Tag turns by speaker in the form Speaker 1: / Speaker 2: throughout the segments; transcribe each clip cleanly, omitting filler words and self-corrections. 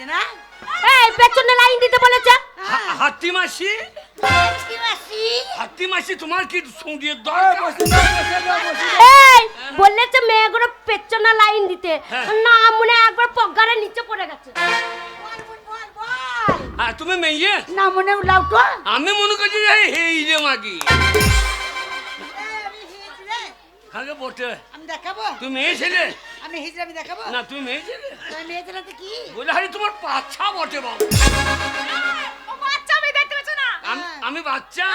Speaker 1: বলেছে না?
Speaker 2: এই পেছনে লাইন দিতে বলেছে।
Speaker 3: হাতি মাসি
Speaker 1: হাতি মাসি
Speaker 3: হাতি মাসি তোমার কি সঙ্গীত দরকার?
Speaker 2: এই বলেছে মেয়েগুলো পেছনে লাইন দিতে, না মনে একবার পগারে নিচে পড়ে গেছে।
Speaker 3: হ্যাঁ তুমি মেয়ে
Speaker 1: না মনে উলাও তো।
Speaker 3: আমি মনে করছি যে এই রে মাগি
Speaker 1: আমি হিজড়ে,
Speaker 3: আগে বটে
Speaker 1: আমি দেখাবো।
Speaker 3: তুমি মেয়ে ছেলে
Speaker 1: আমি হিজড়ে, আমি দেখাবো।
Speaker 3: না তুমি মেয়ে ছেলে
Speaker 1: তুমি মেয়ে ছেলে তো কি?
Speaker 3: বলে হারি তোমার বাচ্চা বটে বাবু।
Speaker 2: ও বাচ্চা মেয়ে দেখতে পেছ না?
Speaker 3: আমি বাচ্চা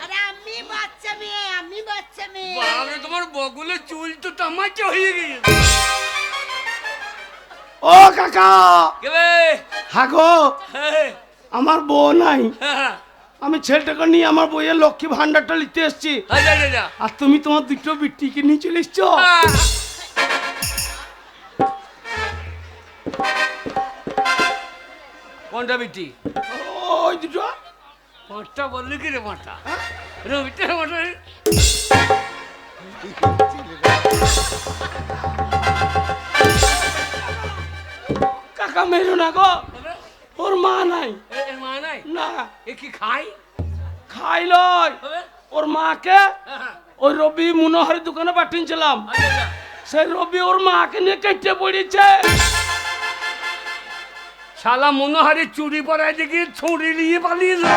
Speaker 1: আরে আমি বাচ্চা মেয়ে, আমি বাচ্চা মেয়ে।
Speaker 3: বাবা তোমার বগলে চুল তো তামাচা হয়ে গেছে।
Speaker 4: ও কাকা
Speaker 3: কে বে?
Speaker 4: হাগো
Speaker 3: হ্যাঁ,
Speaker 4: আমার বউ নাই,
Speaker 3: হ্যাঁ,
Speaker 4: আমি ছেলেটাকে নিয়ে আমার বইয়ের লক্ষ্মী ভান্ডারটা নিতে এসেছি,
Speaker 3: হ্যাঁ, যা, যা, যা।
Speaker 4: আর তুমি তোমার দুটো বিটিকে নিয়ে চলে এসছো।
Speaker 3: হ্যাঁ। কোনটা বিটি?
Speaker 4: ওই দুটো
Speaker 3: পাঁচটা বললি কি রে পাঁচটা? রবিটা পাঁচটা
Speaker 4: কাকা মেরো না গো, ওর মা নাই।
Speaker 3: এর মা নাই?
Speaker 4: না
Speaker 3: এ কি খাই?
Speaker 4: খাই লয়,
Speaker 3: হবে?
Speaker 4: ওর মাকে
Speaker 3: হ্যাঁ,
Speaker 4: ওই রবি মনোহরের দোকানে পাঠিয়েছিলাম,
Speaker 3: আচ্ছা, যা।
Speaker 4: সেই রবি ওর মাকে নিয়ে কেটে পড়েছে।
Speaker 3: শালা মনোহারি চুরি পড়ায় দেখি ছুরি নিয়ে পালিয়েছে।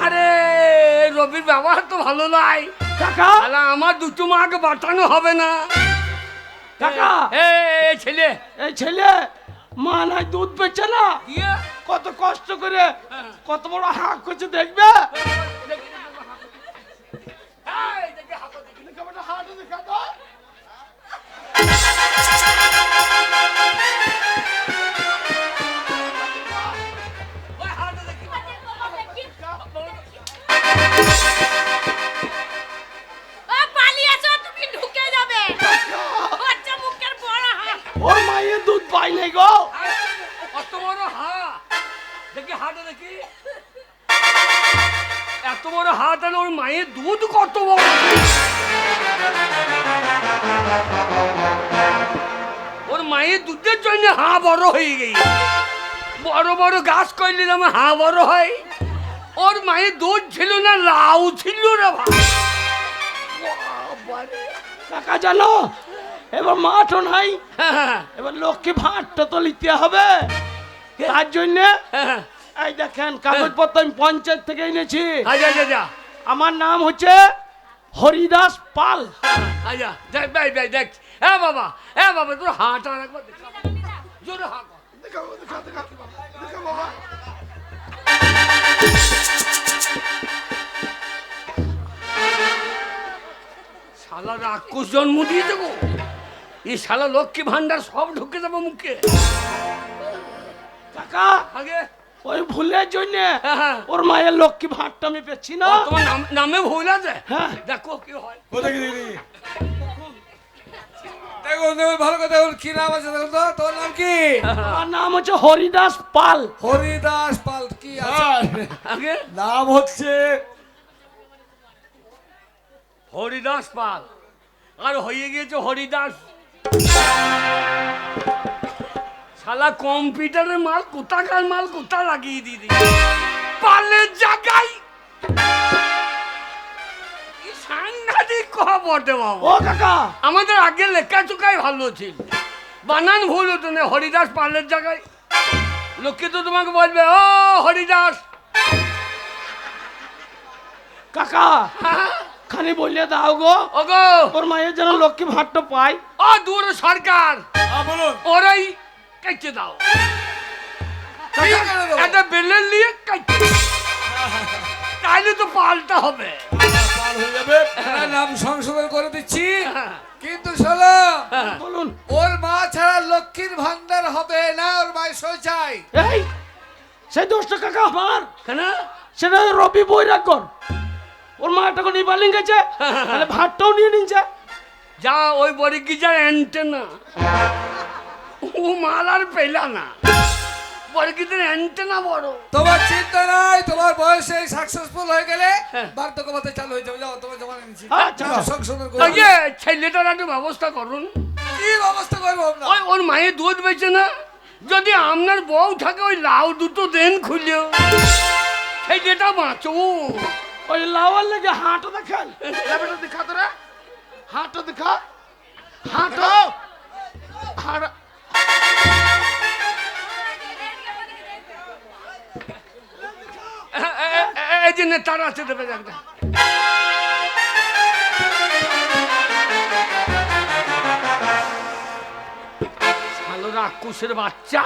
Speaker 3: আরে রবির ব্যবহার তো ভালো নাই।
Speaker 4: কাকা
Speaker 3: শালা আমার দুটো মাকে বাঁচানো হবে না।
Speaker 4: কাকা
Speaker 3: এ ছেলে
Speaker 4: এই ছেলে মা নাই, দুধ পেচ্ছে না,
Speaker 3: দিয়ে
Speaker 4: কত কষ্ট করে কত বড় হাঁক করছে দেখবে।
Speaker 2: ও পালিয়েছো, তুমি ঢুকে যাবে। বাচ্চা মুখের বড় হাত।
Speaker 4: ওর মায়ের দুধ পাই নাই গো।
Speaker 3: কত বড় হাত দেখি, হাটে দেখি এত বড় হাত, আর ওর মায়ের দুধ কত বড়। ওর মায়ের দুধের জন্য হাঁ বড় হয়ে গেই। বড় বড় গাছ করলে আমার হাঁ বড় হয়। ওর মায়ের দুধ ছিল না, লাউ ছিল না ভাই।
Speaker 4: কাকা জানো এবার মাঠও নাই,
Speaker 3: হ্যাঁ,
Speaker 4: এবার লক্ষ্মী ভাঁড়টা তো নিতে হবে, তার জন্য
Speaker 3: হ্যাঁ,
Speaker 4: এই দেখেন কাগজপত্র আমি পঞ্চায়েত থেকে এনেছি।
Speaker 3: আচ্ছা আচ্ছা যা,
Speaker 4: আমার নাম হচ্ছে হরিদাস পাল।
Speaker 3: আচ্ছা দেখ ভাই ভাই দেখ। হ্যাঁ বাবা, হ্যাঁ বাবা, তোর হাঁটা একবার দেখা জোরে হাঁক। শালা রাক্ষস জন্ম দিয়ে দেবো। এই শালা লক্ষ্মী ভান্ডার সব ঢুকে যাবো মুখে।
Speaker 4: কাকা
Speaker 3: আগে
Speaker 4: ওই ভুলের জন্য
Speaker 3: হ্যাঁ, হ্যাঁ।
Speaker 4: ওর মায়ের লক্ষ্মী ভাঁড়টা আমি পেচ্ছি না।
Speaker 3: তোমার নামে ভুল আছে।
Speaker 4: হ্যাঁ।
Speaker 3: দেখো কি হয়।
Speaker 5: দেখো ভালো কথা, কি নাম আছে দেখো তো, তোর নাম কি?
Speaker 4: আমার নাম হচ্ছে হরিদাস পাল।
Speaker 5: হরিদাস পাল। কি আছে
Speaker 3: আগে
Speaker 5: নাম? হচ্ছে
Speaker 3: হরিদাস পাল, আর হয়ে গিয়েছে হরিদাস। শালা কম্পিউটারের মাল কোথাকার মাল কোথা লাগিয়ে দিদি পালের জায়গায়। কি সাংঘাতিক কথা বটে বাবা।
Speaker 4: ও কাকা
Speaker 3: আমাদের আগে লেখাচোকাই ভালো ছিল, বানান ভুল হতো না। হরিদাস পালের জায়গায় লোকে তো তোমাকে বলবে ও হরিদাস।
Speaker 4: কাকা খালি বললে দাও গো,
Speaker 3: ওগো
Speaker 4: ওর মায়ের যেন লক্ষ্মী ভাঁড়টা পাই।
Speaker 3: ও দূর সরকার,
Speaker 5: বলুন
Speaker 3: ওরাই কেটে দাও। একটা বেলের নিয়ে কেটে তাইলে তো পাল্টা হবে।
Speaker 5: পাল হয়ে যাবে। নাম সংশোধন করে দিচ্ছি, কিন্তু শালা
Speaker 4: বলুন
Speaker 5: ওর মা ছাড়া লক্ষ্মীর ভান্ডার হবে না, ওর মায়ের সই চাই।
Speaker 4: এই সেই দোষটা কাকা আমার,
Speaker 3: কেন?
Speaker 4: সেটা রবি বৈরাগ্যর। ওর মাটাকে নিয়ে পালিয়ে গেছে, তাহলে ভাতটাও নিয়ে নিচ্ছে।
Speaker 3: যা ওই বড়ি কি যা অ্যান্টেনা, ও মাল আর পেলা না। বড় কি অ্যান্টেনা বড়।
Speaker 5: তোমার চিন্তা নাই, তোমার বয়সে সাকসেসফুল হয়ে গেলে বার্ধক্য ভাতা চালু হয়ে যাবে। যাও তোমার জমা নিচ্ছি।
Speaker 4: আচ্ছা।
Speaker 5: নাম সংশোধন করে
Speaker 3: ওই যে ছেলেটার একটু ব্যবস্থা করুন।
Speaker 5: কি ব্যবস্থা করবো আমরা?
Speaker 3: ওই ওর মায়ের দুধ বেচে না, যদি আপনার বউ থাকে ওই লাউ দুটো দেন খুলেও সেই যেটা বাঁচো।
Speaker 4: ওই লাওয়ার লেগে হাঁটো দেখান। বেটা দেখা তোরা, হাঁটো দেখা, হাঁটো হাঁটা।
Speaker 3: এই যে নেতারা আছে দেবে একটা। শালো রাক্ষসের বাচ্চা,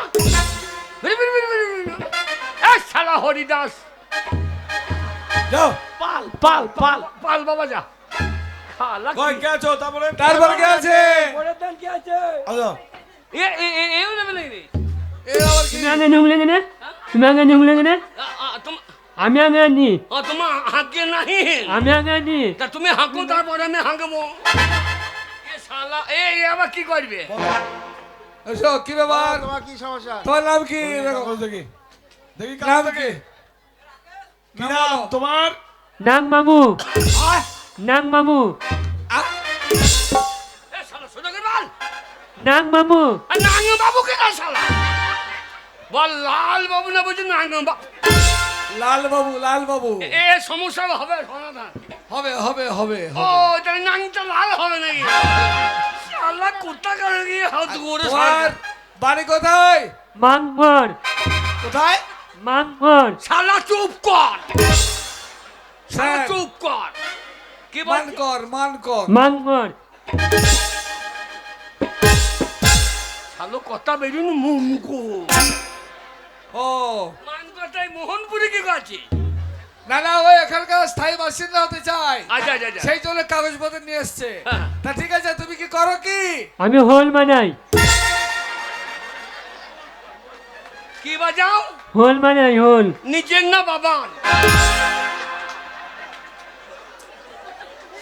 Speaker 3: শালা হরিদাস,
Speaker 5: যাও
Speaker 4: পাল পাল পাল
Speaker 3: পাল বাবা যা। শালা
Speaker 5: কই কে আছো তারপরে তারপরে কে আছে আলো
Speaker 3: এও নেবে নাই রে।
Speaker 5: এ আবার কি
Speaker 6: তুমি আগে নুংলে কেনে? তুমি আগে নুংলে কেনে? আমি আগে আনি,
Speaker 3: তোমার হাঁকে নাহি,
Speaker 6: আমি আগে আনি।
Speaker 3: তা তুমি হাঁকো তারপরে আমি হাঁকবো। এ শালা এ আবার কি করবে?
Speaker 5: এসো কি ব্যাপার
Speaker 7: তোমার কি সমস্যা?
Speaker 5: তোমার নাম কি দেখো দেখি দেখি নাম কি কি নাম তোমার
Speaker 6: নাং মামু, নাং মামু,
Speaker 3: এ শালা সোজা করে বল।
Speaker 6: নাং মামু।
Speaker 3: আর নাঙ্গ বাবু কে না শালা? বল লাল বাবু না বুঝি নাঙ্গ বাবু।
Speaker 5: লাল বাবু
Speaker 3: এ সমস্যা হবে সমাধান।
Speaker 5: হবে হবে হবে
Speaker 3: ও তাই নাংটা লাল হবে নাকি? শালা কুত্তা করে গিয়ে হাত ধরে
Speaker 5: তোমার বাড়ি কোথায়
Speaker 6: মাংমর,
Speaker 5: কোথায়
Speaker 6: মাংমর।
Speaker 3: শালা চুপ কর, শালা
Speaker 5: স্যার
Speaker 3: চুপ কর। কি
Speaker 5: মান
Speaker 3: বল?
Speaker 5: কর মান কর
Speaker 6: মাংমর।
Speaker 3: শালো কথা বেরিয়ে মুঙ্গু
Speaker 5: ও
Speaker 3: মান কথাই মোহনপুরে কি আছে?
Speaker 5: না না ওই এখানকার স্থায়ী বাসিন্দা হতে চাই,
Speaker 3: আচ্ছা আচ্ছা আচ্ছা।
Speaker 5: সেই জন্য কাগজপত্র নিয়ে এসছে।
Speaker 3: হ্যাঁ।
Speaker 5: তা ঠিক আছে তুমি কি করো কি
Speaker 6: আমি হোল বানাই,
Speaker 3: কি বাজাও?
Speaker 6: হোল বানাই, হোল।
Speaker 3: নিজের না বাবার?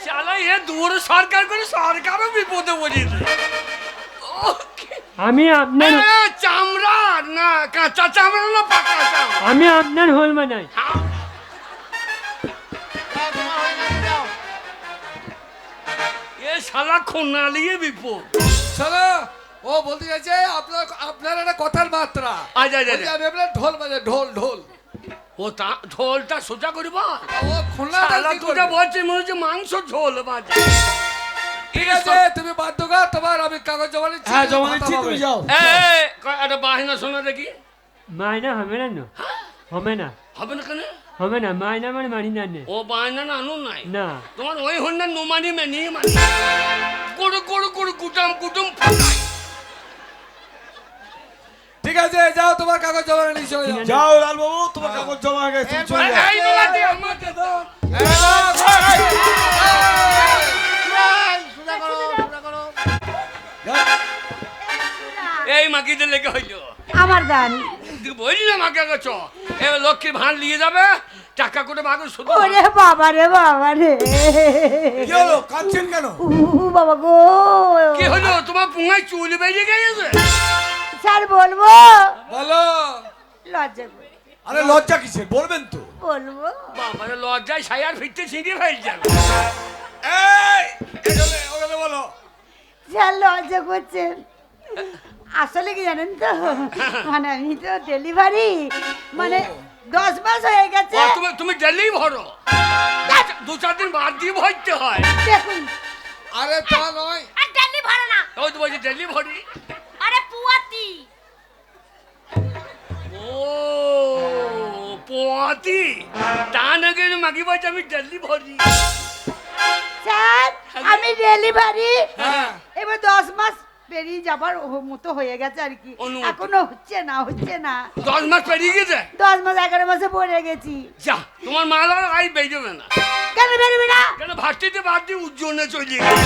Speaker 3: শালা এ দূর সরকার করে সরকারও বিপদে পড়েছে।
Speaker 6: আমি আপনার,
Speaker 3: চামড়া না কাঁচা চামড়া না পাকা চামড়া?
Speaker 6: আমি আপনার হোল বানাই।
Speaker 3: হ্যাঁ।
Speaker 7: যাও, তোমার হয়ে গেছে, যাও।
Speaker 3: এ শালা খোনালিয়ে বিপদ।
Speaker 5: শোনো ও বলতে চাইছে আপনার আপনার একটা কথার মাত্রা।
Speaker 3: আচ্ছা আচ্ছা
Speaker 5: বলছি, আমি আপনার ঢোল বাজে ঢোল ঢোল
Speaker 3: ও তা ঝোলটা সোজা করিবা?
Speaker 5: ও খুলনা
Speaker 3: শালা তুই বলছিস মনে হচ্ছে মাংস ঝোল বাজে।
Speaker 5: ঠিক আছে তুমি বাধ্য কর, তোমার আমি কাগজ জমা নিচ্ছি।
Speaker 4: হ্যাঁ জমা নিচ্ছি, তুমি যাও।
Speaker 3: একটা বাহিনা শোনা দেখি।
Speaker 6: মাইনা হবে না, হবে না,
Speaker 3: হবে না কেন?
Speaker 6: হবে না। মাইনা মানে মানি না নে।
Speaker 3: ও বাহিনা না আনুন নাই
Speaker 6: না,
Speaker 3: তোমার ওই হন্ডা নোমানি মেনি মানে গড়ু গড়ু গড়ু কুটাম কুটুম ফাটাই।
Speaker 5: ঠিক আছে যাও তোমার কাগজ জমা নিয়ে চলে যাও।
Speaker 7: যাও লাল বাবু, তোমার কাগজ জমা হয়ে গেছে, তুমি চলে যাও।
Speaker 3: এই বেলাতে আমাকে দাও।
Speaker 7: এই, সোজা করো, সোজা করো।
Speaker 3: এই মাকিতে লেগে হইলো
Speaker 2: আমার দান।
Speaker 3: তুই বললি না মাকে গেছ এ লক্ষ্মীর ভাঁড় নিয়ে যাবে টাকা করে বাগুন শুধু।
Speaker 2: ওরে বাবা রে বাবা রে,
Speaker 5: কি হলো কাঁদছেন কেন?
Speaker 2: বাবা গো।
Speaker 3: কি হলো তোমার পুঙ্গায় চুল বেরিয়ে গেছে?
Speaker 2: স্যার বলবো?
Speaker 5: বলো।
Speaker 2: লজ্জা করে
Speaker 5: আরে লজ্জা কিসের বলবেন তো।
Speaker 2: বলবো?
Speaker 3: বাবারে লজ্জায় সায়ার ফিরতে ছিঁড়ে ফেল যাবে।
Speaker 5: এই এখানে ওখানে বলো।
Speaker 2: স্যার লজ্জা করছেন। আসলে কি জানেন তো, মানে আমি তো ডেলিভারি মানে 10 মাস হয়ে গেছে।
Speaker 3: তুমি তুমি ডেলি ভরো, 2-4 দিন বাদ দিয়ে ভরতে হয়।
Speaker 2: দেখুন
Speaker 5: আরে তা নয়,
Speaker 2: আর ডেলি ভরে না,
Speaker 3: ওই তো বলছি ডেলি ভরি।
Speaker 2: আরে পুয়াতি।
Speaker 3: ও পোয়াতি তা নাকি মাগি বলছে আমি ডেলি ভরি।
Speaker 2: স্যার আমি ডেলিভারি
Speaker 5: হ্যাঁ।
Speaker 2: এবার 10 মাস পেরিয়ে যাবার মতো হয়ে গেছে আর কি,
Speaker 3: অনুমতি।
Speaker 2: এখনো হচ্ছে না
Speaker 3: 10 মাস পেরিয়ে গেছে।
Speaker 2: 10 মাস 11 মাসে পড়ে গেছি।
Speaker 3: যা তোমার মাল আর আই বেরোবে না।
Speaker 2: কেন বেরোবে না?
Speaker 3: কেন ভার্সিটি বাদ দিয়ে উজ্জ্বলে চলে গেছে।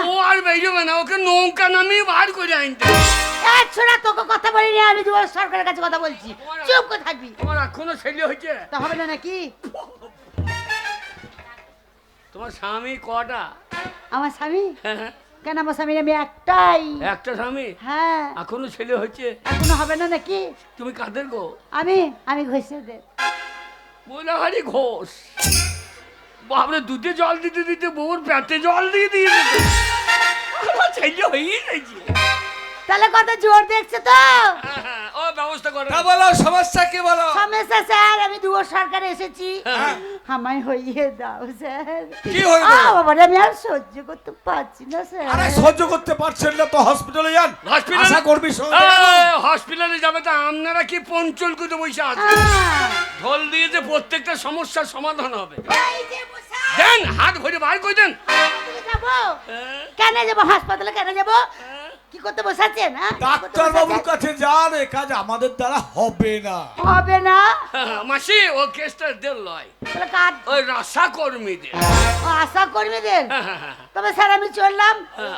Speaker 3: ও আর বেরোবে না, ওকে নৌকা নামিয়ে বার করে আনতে।
Speaker 2: ছোড়া তোকে কথা বলিনি আমি, তোমার সরকারের কাছে কথা বলছি, চুপ করে থাকবি।
Speaker 3: তোমার এখনো ছেলে হয়েছে?
Speaker 2: তা হবে না নাকি?
Speaker 3: তোমার স্বামী কটা?
Speaker 2: আমার স্বামী?
Speaker 3: হ্যাঁ,
Speaker 2: কেন আমার স্বামীর আমি একটাই।
Speaker 3: একটা স্বামী?
Speaker 2: হ্যাঁ।
Speaker 3: এখনো ছেলে হয়েছে?
Speaker 2: এখনো হবে না নাকি?
Speaker 3: তুমি কাদের গো?
Speaker 2: আমি ঘষেদের।
Speaker 3: বলে হারি ঘোষ। বাবরে দুধে জল দিতে দিতে বউর পেটে জল দিয়ে দিয়েছে। আমার ছেলে হয়েই গেছে।
Speaker 2: তাহলে কত জোর দেখছে তো।
Speaker 3: ও ব্যবস্থা করে
Speaker 5: তা বলো সমস্যা কি বলো?
Speaker 2: সমস্যা স্যার, আমি দুয়ার সরকারে এসেছি,
Speaker 3: হ্যাঁ।
Speaker 2: আমায় হইয়ে দাও স্যার।
Speaker 5: কি হইবে?
Speaker 2: বাবা আমি আর সহ্য করতে পারছি না স্যার।
Speaker 7: আরে সহ্য করতে পারছেন না তো হসপিটালে যান,
Speaker 3: হসপিটালে?
Speaker 7: আশা করবি
Speaker 3: হসপিটালে যাবে তো আপনারা কি পঞ্চল কুতো বসে আছে ঢোল দিয়ে যে প্রত্যেকটা সমস্যার সমাধান হবে।
Speaker 2: এই যে বসা,
Speaker 3: দেন হাত ভরে বার করে দেন।
Speaker 2: হাসপাতালে যাবো? কেন যাবো হাসপাতালে, কেন যাবো? কি করতে বসাচ্ছেন?
Speaker 7: ডাক্তার বাবুর কাছে যান, এ কাজ আমাদের দ্বারা হবে না।
Speaker 2: হবে না?
Speaker 3: মাসি ও কেসটা দেন লয়
Speaker 2: তাহলে কাজ
Speaker 3: ওই রাশা কর্মীদের।
Speaker 2: আশা কর্মীদের। তবে স্যার আমি চললাম।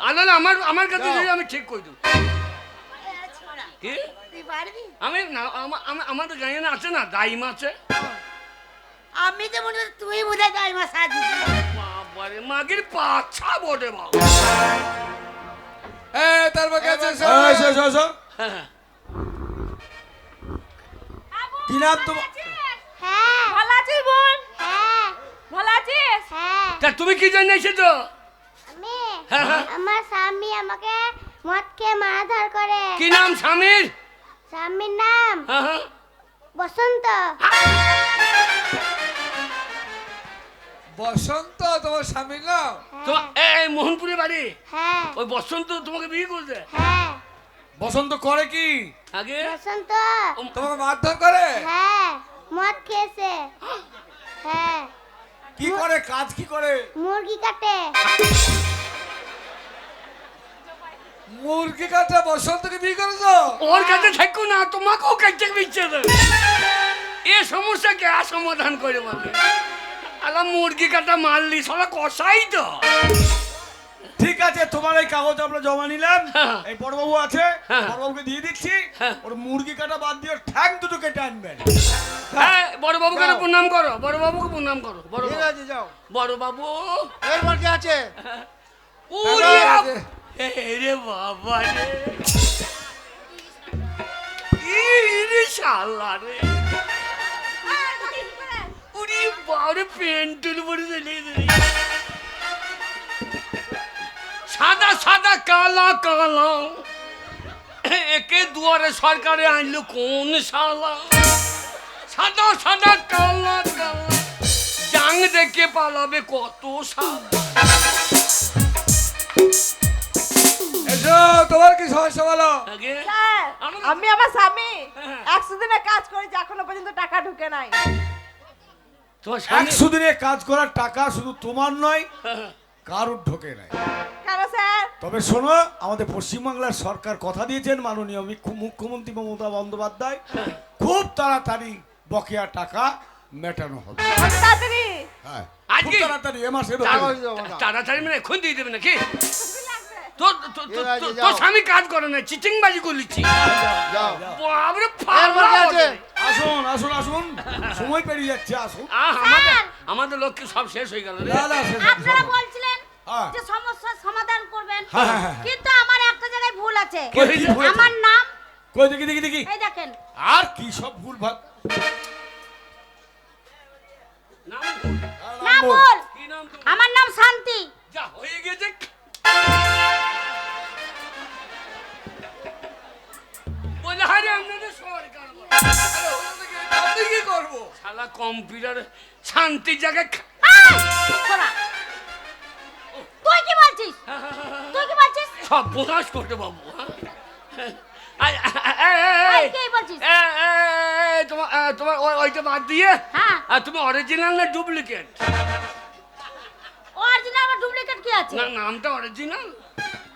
Speaker 3: আলাদা আমার কাছে যদি আমি ঠিক করে দেবো। কি
Speaker 2: তুই পারবি?
Speaker 3: আমি না আমাদের গাঁয়ে না আছে না দাইম আছে।
Speaker 2: আমি তো মনে হয় তুই বোধহয় গায়ে মাসা দিবি।
Speaker 3: বাবারে মাগির পাছা বটে বাবা।
Speaker 5: তারপর কাছে এসো।
Speaker 7: এসো, এসো, এসো। কি নাম তোমার?
Speaker 1: হ্যাঁ ভালো আছিস বোন? হ্যাঁ ভালো আছিস? হ্যাঁ
Speaker 3: তা তুমি কি জন্য এসেছো?
Speaker 1: আমি
Speaker 3: হ্যাঁ, হ্যাঁ।
Speaker 1: আমার স্বামী আমাকে মদ খেয়ে মারধর করে।
Speaker 3: কি নাম স্বামীর?
Speaker 1: স্বামীর নাম
Speaker 3: হ্যাঁ, হ্যাঁ।
Speaker 1: বসন্ত।
Speaker 5: বসন্ত তোমার স্বামীর নাম?
Speaker 3: এই মোহনপুরে বাড়ি?
Speaker 1: হ্যাঁ
Speaker 3: ওই বসন্ত তোমাকে বিয়ে করছে?
Speaker 1: হ্যাঁ
Speaker 7: বসন্ত করে কি?
Speaker 3: আগে
Speaker 1: বসন্ত
Speaker 5: তোমাকে মারধর করে?
Speaker 1: হ্যাঁ মদ খেয়েছে। হ্যাঁ
Speaker 7: কি করে, কাজ কি করে?
Speaker 1: মুরগি কাটে।
Speaker 5: মুরগি কাটা বসন্তকে বিয়ে করেছো?
Speaker 3: ওর কাছে থাকো না, তোমাকেও কাটতে বিচ্ছে এ সমস্যা কে সমাধান করে বলে? আলা মুরগি কাটা মারলি সবাই কষাই তো।
Speaker 7: ঠিক আছে, তোমার এই কাগজ আমরা জমা নিলাম।
Speaker 3: হ্যাঁ।
Speaker 7: এই বড়বাবু আছে,
Speaker 3: হ্যাঁ।
Speaker 7: বড়বাবুকে দিয়ে দিচ্ছি।
Speaker 3: হ্যাঁ।
Speaker 7: ওর মুরগি কাটা বাদ দিয়ে ওর ঠ্যাং দুটো কেটে আনবেন।
Speaker 3: হ্যাঁ, বড় বাবুকে প্রণাম করো, বড় বাবুকে প্রণাম করো। বড়
Speaker 7: ঠিক
Speaker 3: বাবু,
Speaker 7: আছে, যাও।
Speaker 3: বড় বাবু।
Speaker 7: এরপর কি আছে?
Speaker 3: ওরে
Speaker 5: আছে।
Speaker 3: রে বাবা রে, রে শালা রে, উনি বারে পেন্টুল পরে চলে গেছে। সাদা সাদা কালা কালা, একে দুয়ারে সরকারে আনলো কোন শালা? সাদা সাদা কালা কালা, জাং দেখে পালাবে কত শালা।
Speaker 5: এসো, তোমার কি সমস্যা বলো?
Speaker 3: আগে
Speaker 8: স্যার,
Speaker 3: আমাদের-
Speaker 8: আমি আমার স্বামী
Speaker 3: হ্যাঁ।
Speaker 8: 100 দিনে কাজ করেছি, এখনো পর্যন্ত টাকা ঢুকে নাই।
Speaker 3: তোমার স্বামী
Speaker 7: 100 দিনে কাজ করার টাকা শুধু তোমার নয়, কারোর ঢোকে নাই।
Speaker 8: কেন স্যার?
Speaker 7: তবে শোনো, আমাদের পশ্চিমবাংলার সরকার কথা দিয়েছেন, মাননীয় মুখ্যমন্ত্রী মমতা বন্দ্যোপাধ্যায়, খুব তাড়াতাড়ি বকেয়া টাকা মেটানো হবে।
Speaker 8: কত তাড়াতাড়ি?
Speaker 7: হ্যাঁ,
Speaker 3: আজকে?
Speaker 7: খুব তাড়াতাড়ি, এ মাসের
Speaker 3: তাড়াতাড়ি মানে এখন দিয়ে দেবে নাকি?
Speaker 8: কতদিন লাগবে?
Speaker 3: তোর স্বামী কাজ করে না, চিটিং বাজি করলিছি। বাবরে ফালা বটে।
Speaker 7: আসুন, আসুন, আসুন, সময় পেরিয়ে যাচ্ছে, আসুন।
Speaker 3: আমাদের লক্ষ্য সব শেষ হয়ে গেল রে।
Speaker 7: না, না, শেষ
Speaker 2: আপনারা
Speaker 7: হবে।
Speaker 2: বলছিলেন
Speaker 7: হ্যাঁ।
Speaker 2: যে সমস্যার সমাধান করবেন,
Speaker 7: হ্যাঁ, হ্যাঁ, হ্যাঁ।
Speaker 2: কিন্তু আমার একটা জায়গায় ভুল আছে।
Speaker 3: কি হয়েছে?
Speaker 2: আমার নাম,
Speaker 7: কই দেখি, দেখি, দেখি।
Speaker 2: এই দেখেন,
Speaker 7: আর কি সব ভুল ভাল।
Speaker 3: নাম
Speaker 2: নাম ভুল।
Speaker 3: কি নাম তোমার?
Speaker 2: আমার নাম শান্তি।
Speaker 3: যা হয়ে গেছে। বলে হারে আপনাদের সরকার বলে।
Speaker 5: আমি কি করবো?
Speaker 3: শালা কম্পিউটার শান্তি জায়গায়
Speaker 2: এই, শোনা। তুই কি বলছিস? তুই কি বলছিস?
Speaker 3: সব প্রকাশ করতে বাবু।
Speaker 2: এই, কি বলছিস?
Speaker 3: তোমার ওইটা বাদ দিয়ে
Speaker 2: হ্যাঁ।
Speaker 3: আর তুমি অরিজিনাল না ডুপ্লিকেট?
Speaker 2: অরিজিনাল আর ডুপ্লিকেট কি আছে?
Speaker 3: না, নামটা অরিজিনাল।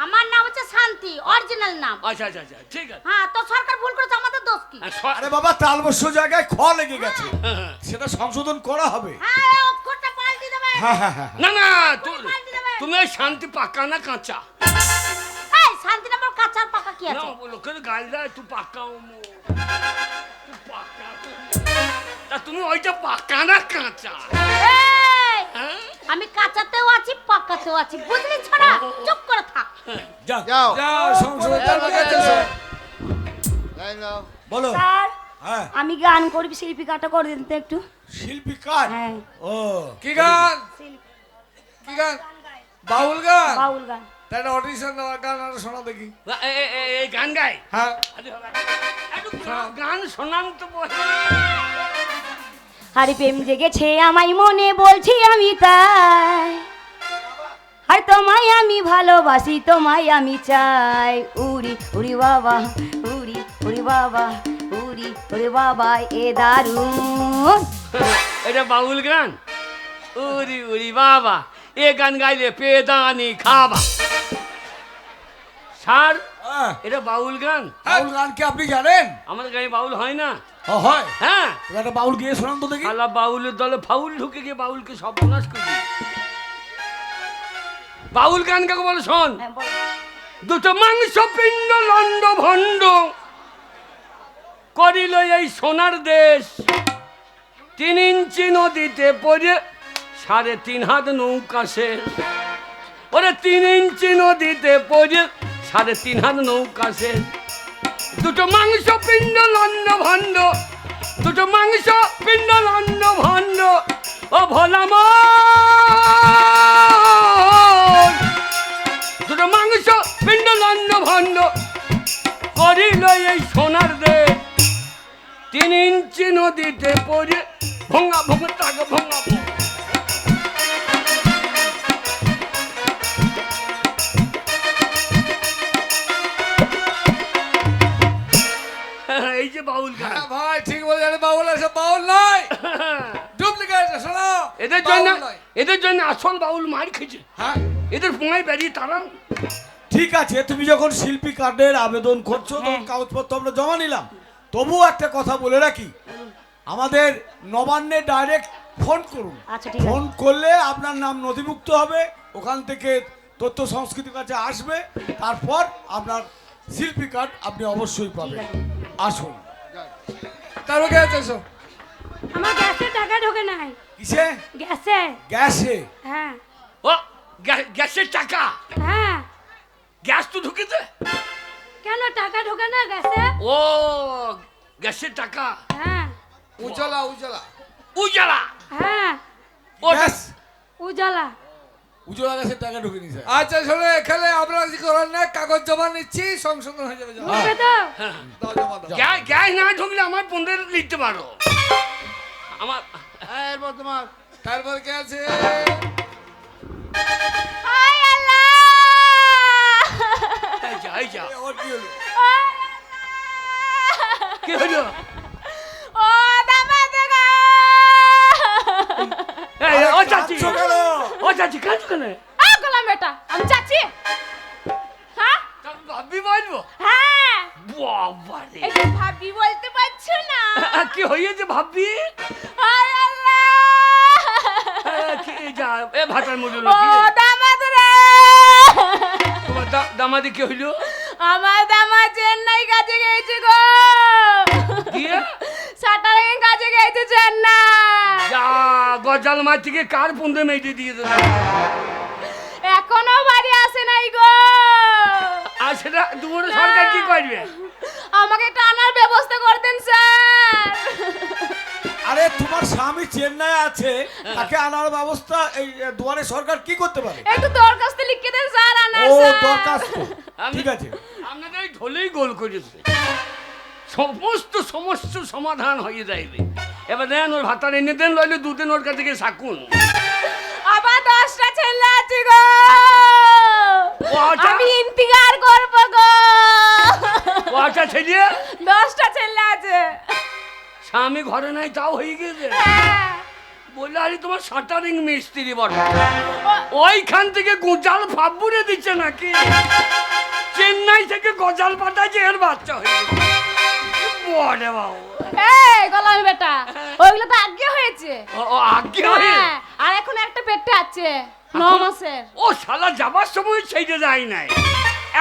Speaker 2: আমার নাম হচ্ছে শান্তি, অরিজিনাল নাম।
Speaker 3: আচ্ছা আচ্ছা আচ্ছা, ঠিক আছে।
Speaker 2: হ্যাঁ, তো সরকার ভুল করেছে, আমাদের দোষ কি?
Speaker 7: আরে বাবা, তালবস্য জায়গায় খ লেগে গেছে, সেটা সংশোধন করা হবে।
Speaker 2: হ্যাঁ, এই অক্ষরটা পাল্টে দেবে।
Speaker 7: হ্যাঁ, হ্যাঁ, হ্যাঁ।
Speaker 3: না না,
Speaker 2: পাল্টে দেবে।
Speaker 3: তুমি ওই শান্তি পাকা না কাঁচা?
Speaker 2: এই, শান্তি নামের কাঁচা আর পাকা কি
Speaker 3: না,
Speaker 2: আছে?
Speaker 3: লোকের গাল দেয় তুই পাকা তা তুমি ওইটা পাকা না কাঁচা?
Speaker 2: এই,
Speaker 3: হ্যাঁ?
Speaker 2: আমি কাঁচাতেও আছি, পাকাতেও আছি, বুঝলি ছড়া? চুপ করে থাক।
Speaker 7: যাও,
Speaker 5: যাও, সংশোধন তারপর কাছে এসো।
Speaker 7: বলো।
Speaker 2: স্যার,
Speaker 7: হ্যাঁ,
Speaker 2: আমি গান করবি, শিল্পীকাটা করে দিন তো একটু।
Speaker 7: শিল্পী কাজ।
Speaker 2: হ্যাঁ,
Speaker 7: ও,
Speaker 5: কি গান? কি গান? বাউল গান?
Speaker 2: বাউল গান।
Speaker 5: তাই না অডিশন দেওয়ার গান আর শোনা দেখি।
Speaker 3: এই গান গায়?
Speaker 5: হ্যাঁ
Speaker 3: একটু গান শোনান তো বলে।
Speaker 2: আর প্রেম জেগেছে আমায় মনে বলছি আমি তাই, আর তোমায় আমি ভালোবাসি, তোমায় আমি চাই। উড়ি উড়ি বাবা, উড়ি উড়ি বাবা, উড়ি উড়ি বাবা, এ দারুণ।
Speaker 3: এটা বাউল গান? উরি উরি বাবা, এ গান গাইলে পেদানি খাবা। স্যার,
Speaker 7: হ্যাঁ,
Speaker 3: এটা বাউল গান?
Speaker 7: বাউল গান কি আপনি জানেন?
Speaker 3: আমাদের গায়ে বাউল হয় না।
Speaker 7: হয়,
Speaker 3: হ্যাঁ,
Speaker 7: একটা বাউল গিয়ে শোনান তো দেখি।
Speaker 3: আলা বাউলের দলে ফাউল ঢুকে গিয়ে বাউলকে সর্বনাশ করে দিই। বাউল গান কাকে বলে শোন।
Speaker 2: হ্যাঁ, বলো।
Speaker 3: দুটো মাংস পিণ্ড লন্ড ভণ্ড করিল এই সোনার দেশ, 3 ইঞ্চি নদীতে পড়ে 3.5 হাত নৌকা শেষ। ওরে 3 ইঞ্চি নদীতে পড়ে 3.5 হাত নৌকা শেষ। দুটো মাংস পিণ্ড লন্ড ভণ্ড, দুটো মাংস পিণ্ড লন্ড ভণ্ড, ও ভোলাম দুটো মাংস পিণ্ড লন্ড ভণ্ড করিল এই সোনার দেশ, 3 ইঞ্চি নদীতে পড়ে ভঙ্গা ভঙ্গা টাকা ভঙ্গা ভঙ্গা। এই যে বাউল গান।
Speaker 5: হ্যাঁ ভাই ঠিক বলে জানে, বাউল এসব বাউল নয়, ডুপ্লিকেট। শোনো,
Speaker 3: এদের জন্য
Speaker 5: বাউল নয়।
Speaker 3: এদের জন্য আসল বাউল মার খেয়েছে।
Speaker 5: হ্যাঁ
Speaker 3: এদের পোঙায় বেরিয়ে তারা।
Speaker 7: ঠিক আছে, তুমি যখন শিল্পী কার্ডের আবেদন করছো তখন কাগজপত্র আমরা জমা নিলাম। তবুও একটা কথা বলে রাখি, আমাদের নবান্নে ডাইরেক্ট ফোন করুন।
Speaker 2: আচ্ছা, ঠিক আছে।
Speaker 7: ফোন করলে আপনার নাম নথিভুক্ত হবে, ওখান থেকে তথ্য সংস্কৃতির কাছে আসবে, তারপর আপনার শিল্পী কার্ড আপনি অবশ্যই পাবেন। আসুন।
Speaker 5: তারপর কে আছে এসো?
Speaker 1: আমার গ্যাসে টাকা ঢোকে নাই।
Speaker 7: কিসে?
Speaker 1: গ্যাসে?
Speaker 7: গ্যাসে?
Speaker 1: হ্যাঁ
Speaker 3: ও গ্যাসের টাকা?
Speaker 1: হ্যাঁ।
Speaker 3: গ্যাস তো ঢুকেছে।
Speaker 1: কেন টাকা ঢোকে না গ্যাসে?
Speaker 3: ও গ্যাসের টাকা।
Speaker 1: হ্যাঁ
Speaker 5: উজ্জ্বলা উজ্জ্বলা
Speaker 3: উজালা।
Speaker 1: হ্যাঁ
Speaker 3: ও
Speaker 7: গ্যাস?
Speaker 1: উজালা।
Speaker 7: উজ্জ্বলা গ্যাসের টাকা ঢুকে নিছে।
Speaker 5: আচ্ছা শোনো, এখানে আমরা কি করার না, কাগজ জমা নিচ্ছি, সংশোধন হয়ে যাবে। জমা
Speaker 1: ঢুকবে তো?
Speaker 5: দাও, জমা দাও।
Speaker 3: গ্যাস না ঢুকলে আমার 15 লিখতে পারো। আমার
Speaker 5: এরপর তোমার, তারপর কে আছে?
Speaker 1: হায় আল্লাহ!
Speaker 3: যাই যা।
Speaker 7: ওর কি হলো?
Speaker 1: হায়
Speaker 3: কি হলো?
Speaker 1: আল্লাহ! ও দামাতে গো!
Speaker 3: এই, ও চাচি,
Speaker 7: কাঁদছো কেন?
Speaker 3: ও চাচি কাঁদছো কেন?
Speaker 1: আ গোলাম বেটা, আমি চাচি। হ্যাঁ
Speaker 3: ভাবি বলবো?
Speaker 1: হ্যাঁ,
Speaker 3: বাবা রে,
Speaker 1: একটু ভাবি বলতে পারছো না?
Speaker 3: কি হয়েছে ভাবি?
Speaker 1: হায় আল্লাহ!
Speaker 3: কি যা এ ভাতার মজুল
Speaker 1: ও দামাত রে!
Speaker 3: তোমার দামাদি কি হইলো?
Speaker 1: আমার দামাত চেন্নাই কাজে গেছে গো।
Speaker 3: দিয়ে
Speaker 1: সাটারিং কাজে গেছে চেন্নাই।
Speaker 3: যা গজাল মাছ থেকে কার 15 মেটে দিয়ে দিল।
Speaker 1: এখনো বাড়ি আসে নাই গো।
Speaker 3: আর সেটা দুপুরে সরকার কি করবে?
Speaker 2: আমাকে টানার ব্যবস্থা করে দেন স্যার।
Speaker 7: আরে তোমার স্বামী চেন্নাই আছে, তাকে আনার ব্যবস্থা এই দুয়ারে সরকার কি করতে পারে?
Speaker 2: একটু দরখাস্ত লিখে দেন স্যার, আনার
Speaker 7: ও
Speaker 2: স্যার।
Speaker 7: দরখাস্ত, ঠিক আছে।
Speaker 3: আপনাদের এই ঢোলেই গোল করেছে, সমস্ত সমাধান হয়ে যাইবে। এবার দেন ওর ভাতার এনে দেন, লইলে দুদিন ওর কাছে গিয়ে থাকুন।
Speaker 2: আবার 10টা ছেলে আছে গো,
Speaker 3: ও আচ্ছা।
Speaker 2: আমি ইন্তিকার করব গো।
Speaker 3: ও আচ্ছা ছেলে,
Speaker 2: 10টা ছেলে আছে।
Speaker 3: স্বামী ঘরে নাই তাও হয়ে গেছে।
Speaker 2: হ্যাঁ।
Speaker 3: বললে আরে তোমার শাটারিং মিস্ত্রি বটে, ওইখান থেকে গোজাল ফাবুরে দিচ্ছে নাকি? চেন্নাই থেকে গজাল পাঠাচ্ছে, এর বাচ্চা হয়ে গেছে। বড়ে বাবু,
Speaker 2: এই গোলামি বেটা, ওইগুলো তো আগে হয়েছে।
Speaker 3: ও আগে হয়ে
Speaker 2: হ্যাঁ, আর এখন একটা পেটে আছে 9 মাসের।
Speaker 3: ও শালা যাবার সময় সেইটা যায় নাই,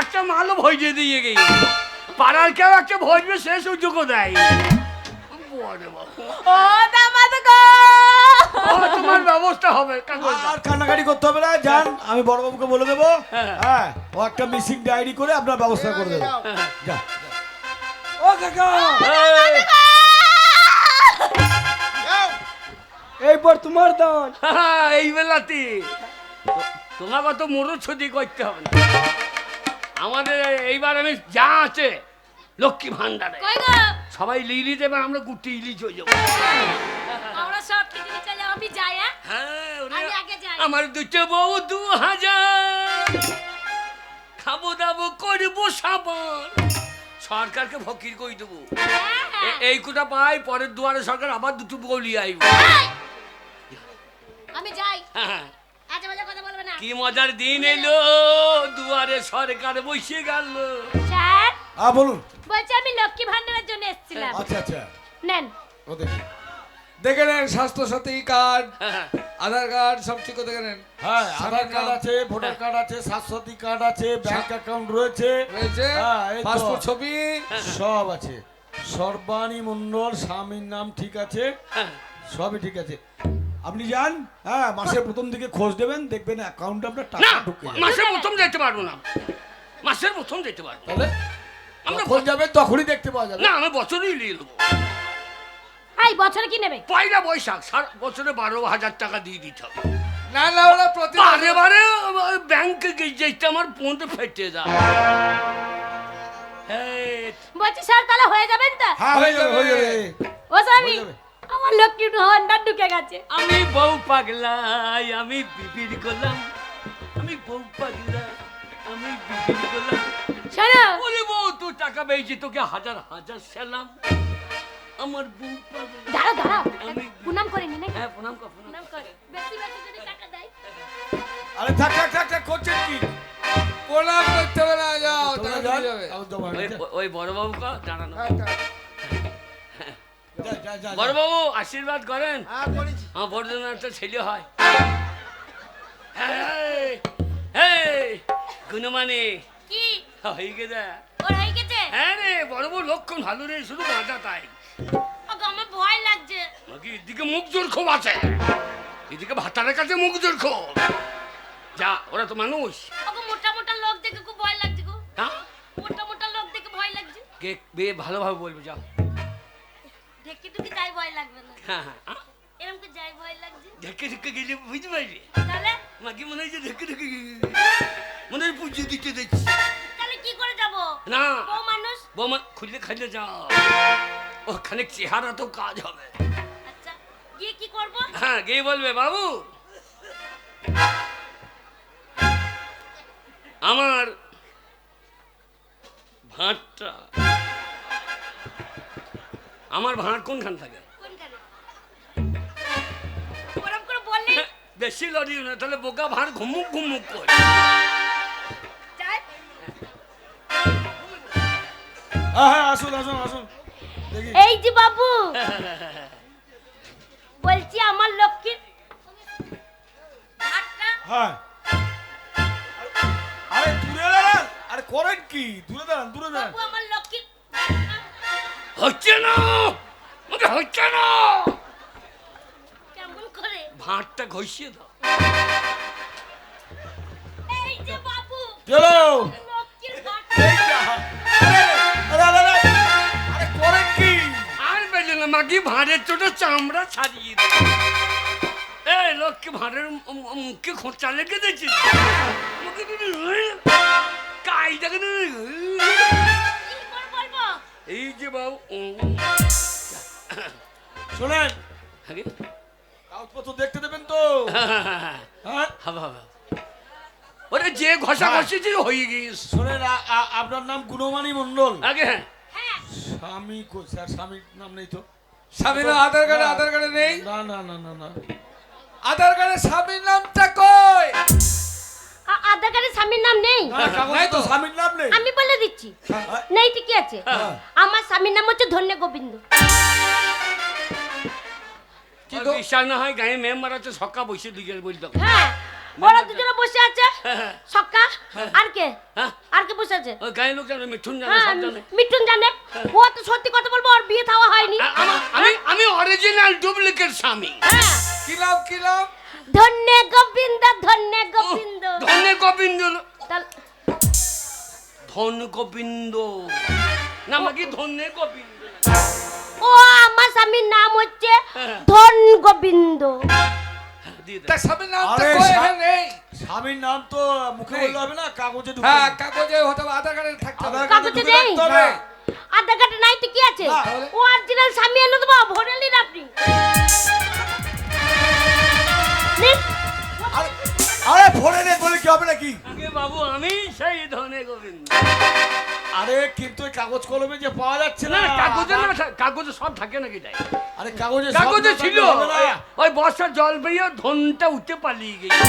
Speaker 3: একটা মালও ভইজে দিয়ে গেই। পাড়ার কেউ একটা ভজবে, সে সুযোগও দেয়। বড়ে বাবু,
Speaker 2: ও দামাদ গো,
Speaker 3: ও তোমার ব্যবস্থা হবে কাগজ।
Speaker 7: আর কান্নাকাটি করতে হবে না, যান, আমি বড়বাবুকে বলে দেবো।
Speaker 3: হ্যাঁ।
Speaker 7: হ্যাঁ, ও একটা মিসিং ডায়েরি করে আপনার ব্যবস্থা করে দেবে। যা।
Speaker 5: ও কাকা,
Speaker 4: এইবার তোমার দান।
Speaker 3: এই বেলাতে তোমাকে তো মুরুচ্ছদি করতে হবে না। আমাদের এইবার আমি যা আছে লক্ষ্মী ভান্ডারে
Speaker 1: কই গো
Speaker 3: সবাই লিলি দেবে, আমরা গুটি ইলিশ হয়ে যাবো।
Speaker 1: আমরা সব কিছু চলে আমি যাই হ্যাঁ
Speaker 3: হ্যাঁ, ওরে,
Speaker 1: আমি আগে যাই।
Speaker 3: আমার দুটো বউ 2000 খাবো দাবো করবো সাবান, সরকারকে ফকির কই দেবো। এই কোটা পাই, পরের দুয়ারে সরকার আবার দুটো বউ লিয়ে আইব।
Speaker 1: আমি যাই
Speaker 3: হ্যাঁ,
Speaker 1: আজে বাজে কথা বলবে না।
Speaker 3: কি মজার দিন এলো, দুয়ারে সরকার বসে গেল।
Speaker 1: স্যার
Speaker 7: বলুন।
Speaker 1: বলছি আমি লক্ষ্মী ভান্ডারের জন্য এসেছিলাম।
Speaker 7: আচ্ছা আচ্ছা,
Speaker 1: নেন।
Speaker 7: ও দেখি।
Speaker 5: দেখে নেন স্বাস্থ্য সাথী কার্ড,
Speaker 3: হ্যাঁ,
Speaker 5: আধার কার্ড সব ঠিক দেখে নেন।
Speaker 7: হ্যাঁ, আধার কার্ড
Speaker 5: নাম।
Speaker 7: আছে, ভোটার কার্ড আছে, স্বাস্থ্যসাথী কার্ড আছে, ব্যাংক অ্যাকাউন্ট রয়েছে,
Speaker 5: রয়েছে
Speaker 7: হ্যাঁ, এই তো।
Speaker 5: পাসপোর্ট ছবি
Speaker 7: সব আছে। সর্বাণী মন্ডল, স্বামীর নাম ঠিক আছে,
Speaker 3: হ্যাঁ।
Speaker 7: সবই ঠিক আছে। আপনি যান, হ্যাঁ, মাসের প্রথম দিকে খোঁজ দেবেন, দেখবেন অ্যাকাউন্টে আপনার
Speaker 3: না,
Speaker 7: টাকা ঢুকে যাবে।
Speaker 3: মাসের প্রথম যেতে পারবো না, মাসের প্রথম যেতে পারবো না।
Speaker 7: তাহলে
Speaker 3: আমরা
Speaker 7: যখন যাবেন তখনই দেখতে পাওয়া যাবে।
Speaker 3: না, আমি বছরই নিয়ে নেবো।
Speaker 1: এই বছরে কি নেবে?
Speaker 3: পয়লা বৈশাখ সারা বছরে 12,000 টাকা দিয়ে দিতে হবে।
Speaker 5: না না ওরা প্রতি
Speaker 3: বারে বারে ব্যাংকে যেতে আমার ফোনটা ফেটে যায়। এই,
Speaker 1: বলছি স্যার তাহলে হয়ে যাবেন তো?
Speaker 7: হ্যাঁ, হয়ে যাবে, হয়ে যাবে।
Speaker 1: ও স্বামী
Speaker 7: হয়ে যাবে।
Speaker 1: আমার লক্ষ্মী ভান্ডার ঢুকে গেছে।
Speaker 3: আমি বউ পাগলাই, আমি বিবির গোলাম, আমি বউ পাগলা, আমি বিবির গোলাম।
Speaker 1: শোনো
Speaker 3: ওরে বউ, তুই টাকা পেয়েছি, তোকে হাজার হাজার সালাম। আমার বউ পাগলা।
Speaker 1: দাঁড়াও দাঁড়াও
Speaker 3: আমি-
Speaker 1: প্রণাম করে নি নাকি?
Speaker 3: হ্যাঁ, প্রণাম কর, প্রণাম।
Speaker 1: প্রণাম করে বেশি বেশি যদি টাকা দেয়।
Speaker 7: আরে থাক থাক থাক থাক, করছেন কি?
Speaker 5: প্রণাম করতে হবে না, যাও
Speaker 7: তোমরা
Speaker 5: টাকা
Speaker 7: যান,
Speaker 5: দিয়ে যাবে।
Speaker 7: আমার জমা হয়ে যাবে।
Speaker 3: ওই বড় বাবু কা দাঁড়ানো।
Speaker 7: যা, যা, যা,
Speaker 3: বড়
Speaker 7: যা।
Speaker 3: বাবু আশীর্বাদ করেন। আমার বড় জন্য একটা ছেলে হয়। গুণমানি
Speaker 1: কি
Speaker 3: হয়ে গেছে।
Speaker 1: ওর হয়ে গেছে?
Speaker 3: হ্যাঁ রে, বড় বউ লক্ষণ ভালো রে, শুধু গাঁজা তাই।
Speaker 1: ওগো আমার ভয় লাগছে।
Speaker 3: নাকি এদিকে মুখ জোর খুব আছে, এদিকে ভাতারের কাছে মুখ জোর খুব। যা, ওরা তো মানুষ।
Speaker 1: ওগো মোটা মোটা লোক দেখে খুব ভয় লাগছে গো।
Speaker 3: হ্যাঁ,
Speaker 1: মোটা মোটা লোক দেখে ভয় লাগছে।
Speaker 3: কে বে ভালোভাবে বলবো, যাও।
Speaker 1: দেখে টুকি যাই ভয় লাগবে না।
Speaker 3: হ্যাঁ হ্যাঁ,
Speaker 1: এরকম কি যাই ভয় লাগছে?
Speaker 3: ঢেকে ঢেকে গেলে বুঝতে পারবি।
Speaker 1: তাহলে
Speaker 3: মাকে মনে হয় যে ঢেকে ঢেকে মনে হয় পুজো দিতে দেখছি।
Speaker 1: তাহলে কি করে যাব?
Speaker 3: না,
Speaker 1: ও মানুষ।
Speaker 3: বোমা খুললে খাইলে যাও, ওখানে চেহারা তো কাজ হবে।
Speaker 1: আচ্ছা গিয়ে কি করব?
Speaker 3: হ্যাঁ, গিয়ে বলবে, বাবু আমার ভাঁড়টা, আমার ভাঁড় কোনখান থাকে?
Speaker 1: কোনখানে? ওরকম করে বললেই
Speaker 3: বেশি লড়িও না, তাহলে বোকা ভাঁড় ঘুমুক ঘুমুক করে।
Speaker 1: যাই।
Speaker 7: হ্যাঁ, হ্যাঁ, আসুন আসুন আসুন, দেখি।
Speaker 1: এই যে বাবু বলছি আমার লক্ষ্মীর ভাতটা
Speaker 7: হ্যাঁ, আরে দূরে দাঁড়ান, আরে করেন কি? দূরে দাঁড়ান, দূরে দাঁড়ান।
Speaker 1: বাবু আমার লক্ষ্মীর ভাতটা
Speaker 3: হচ্ছে না, আমাকে হচ্ছে না।
Speaker 1: কেমন করে?
Speaker 3: ভাঁড়টা ঘষিয়ে দাও।
Speaker 1: এই যে বাবু
Speaker 7: চলো।
Speaker 1: লক্ষ্মীর ভাতটা।
Speaker 7: এই যা। আরে, আরে, আরে, আরে, আরে করেন কি?
Speaker 3: আর বেলে না, মাগি ভাঁড়ের চোটে চামড়া ছাড়িয়ে দে। এই লোককে ভাঁড়ের মুখে খোঁচা লেগে দিয়েছে। কাইটাকে
Speaker 1: কি করে বলবো?
Speaker 3: এই যে বাবু
Speaker 7: শোনেন,
Speaker 3: আগে
Speaker 7: কাগজপত্র দেখতে দেবেন তো? হ্যাঁ,
Speaker 3: ওরে যে ঘষা ঘষেছে হয়ে গিয়েছে।
Speaker 7: শোনেন, আপনার নাম গুণমানী মন্ডল।
Speaker 3: আগে হ্যাঁ,
Speaker 1: হ্যাঁ
Speaker 7: স্বামী কই? স্যার, স্বামীর নাম নেই তো?
Speaker 5: স্বামীর আধার কার্ডে নেই।
Speaker 7: না না না না না,
Speaker 5: আধার কার্ডে স্বামীর নামটা কই?
Speaker 1: আধার কার্ডে স্বামীর নাম নেই।
Speaker 7: না, কাগজে
Speaker 5: নাই
Speaker 7: তো
Speaker 5: তো।
Speaker 7: স্বামীর নাম নেই।
Speaker 1: আমি বলে দিচ্ছি
Speaker 7: হ্যাঁ,
Speaker 1: নেই, ঠিকই আছে।
Speaker 7: হ্যাঁ।
Speaker 1: আমার স্বামীর নাম হচ্ছে ধন্য গোবিন্দ।
Speaker 5: কি
Speaker 3: ওর
Speaker 5: তো?
Speaker 3: বিশ্বাস না হয় গায়ে মেম্বার আছে, সকা বসে দুজন বলতো।
Speaker 1: হ্যাঁ ওরা দুজনে বসে আছে, সক্কা আর কে?
Speaker 3: হ্যাঁ,
Speaker 1: আর কে বসে আছে?
Speaker 3: ওই গায়ে লোক জানে, মিঠুন জানে,
Speaker 1: হ্যাঁ
Speaker 3: সব জানে।
Speaker 1: মিঠুন জানে। ও তো সত্যি কথা বলবো, ওর বিয়ে থাওয়া হয়নি।
Speaker 3: আমি অরিজিনাল ডুপ্লিকেট স্বামী।
Speaker 1: হ্যাঁ
Speaker 5: কি নাম কি নাম?
Speaker 1: ধন্য গোবিন্দ, ধন্য গোবিন্দ।
Speaker 3: ধন্য গোবিন্দ,
Speaker 1: তাহলে
Speaker 3: ধন গোবিন্দ না, মাগি ধন্য গোবিন্দ।
Speaker 1: ও আমার স্বামীর নাম হচ্ছে
Speaker 3: হ্যাঁ।
Speaker 1: ধন গোবিন্দ।
Speaker 3: দিয়ে দে।
Speaker 5: তার স্বামীর নামটা
Speaker 7: আরে
Speaker 5: কই?
Speaker 7: স্বা-
Speaker 5: এখানে নেই।
Speaker 7: স্বামীর নাম তো মুখে
Speaker 5: নেই।
Speaker 7: বললে হবে না, কাগজে ঢুকে
Speaker 5: হ্যাঁ
Speaker 7: দিন।
Speaker 5: কাগজে হতে হবে, আধার কার্ডে থাকতে হবে।
Speaker 7: আধার কার্ডে
Speaker 2: কাগজে
Speaker 7: ঢুকে
Speaker 2: নেই?
Speaker 7: রাখতে হবে।
Speaker 5: হ্যাঁ।
Speaker 2: আধার কার্ডে নাই তো কি আছে?
Speaker 7: না,
Speaker 5: তাহলে?
Speaker 2: ও অরিজিনাল স্বামী এনে দেবো, ভরে নিন আপনি। নিন।
Speaker 7: আরে ফোনে নেই বলে কি হবে নাকি?
Speaker 3: আগে বাবু আমি সেই ধনে গোবিন্দ।
Speaker 7: আরে কিন্তু এই কাগজ কলমে যে পাওয়া যাচ্ছে
Speaker 3: না
Speaker 7: না,
Speaker 3: কাগজে না কাগজে সব থাকে নাকি তাই?
Speaker 7: আরে কাগজে সব
Speaker 3: কাগজে
Speaker 7: না
Speaker 3: ছিল,
Speaker 7: থাকলে হবে না।
Speaker 3: ওই বর্ষার জল পেয়ে ধনটা উঠে পালিয়ে গেছে।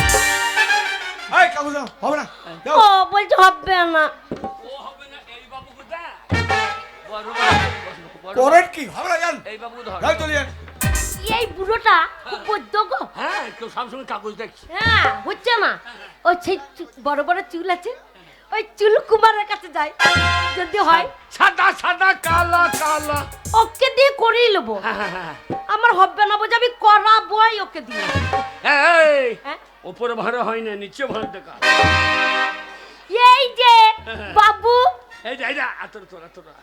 Speaker 7: এই কাগজ দাও, হবে না দাও।
Speaker 2: ও বলছে হবে না।
Speaker 3: ও হবে না, এই বাবু কোথায়? বড় বাবু, বড় বাবু।
Speaker 7: করেন কি হবে না জান,
Speaker 3: এই বাবু ধর।
Speaker 7: যাই চলে যান।
Speaker 2: এই বুড়োটা খুব বৈদ্য গো।
Speaker 3: হ্যাঁ কেউ সবসময় কাগজ দেখছি।
Speaker 2: হ্যাঁ হচ্ছে না, ওই সেই বড় বড় চুল আছে, ওই চুল কুমারের কাছে যায়, যদি হয়
Speaker 3: সাদা সাদা কালা কালা।
Speaker 2: ওকে দিয়ে করেই নেবো।
Speaker 3: হ্যাঁ, হ্যাঁ, হ্যাঁ।
Speaker 2: আমার হবে না বোঝে, আমি করাবোই ওকে দিয়ে।
Speaker 3: এই,
Speaker 2: হ্যাঁ?
Speaker 3: ওপরে ভাড়া হয় না, নিচে ভাড়া দেখা।
Speaker 2: এই যে বাবু,
Speaker 3: এই যা, এই যা, তোরা তোরা তোরা।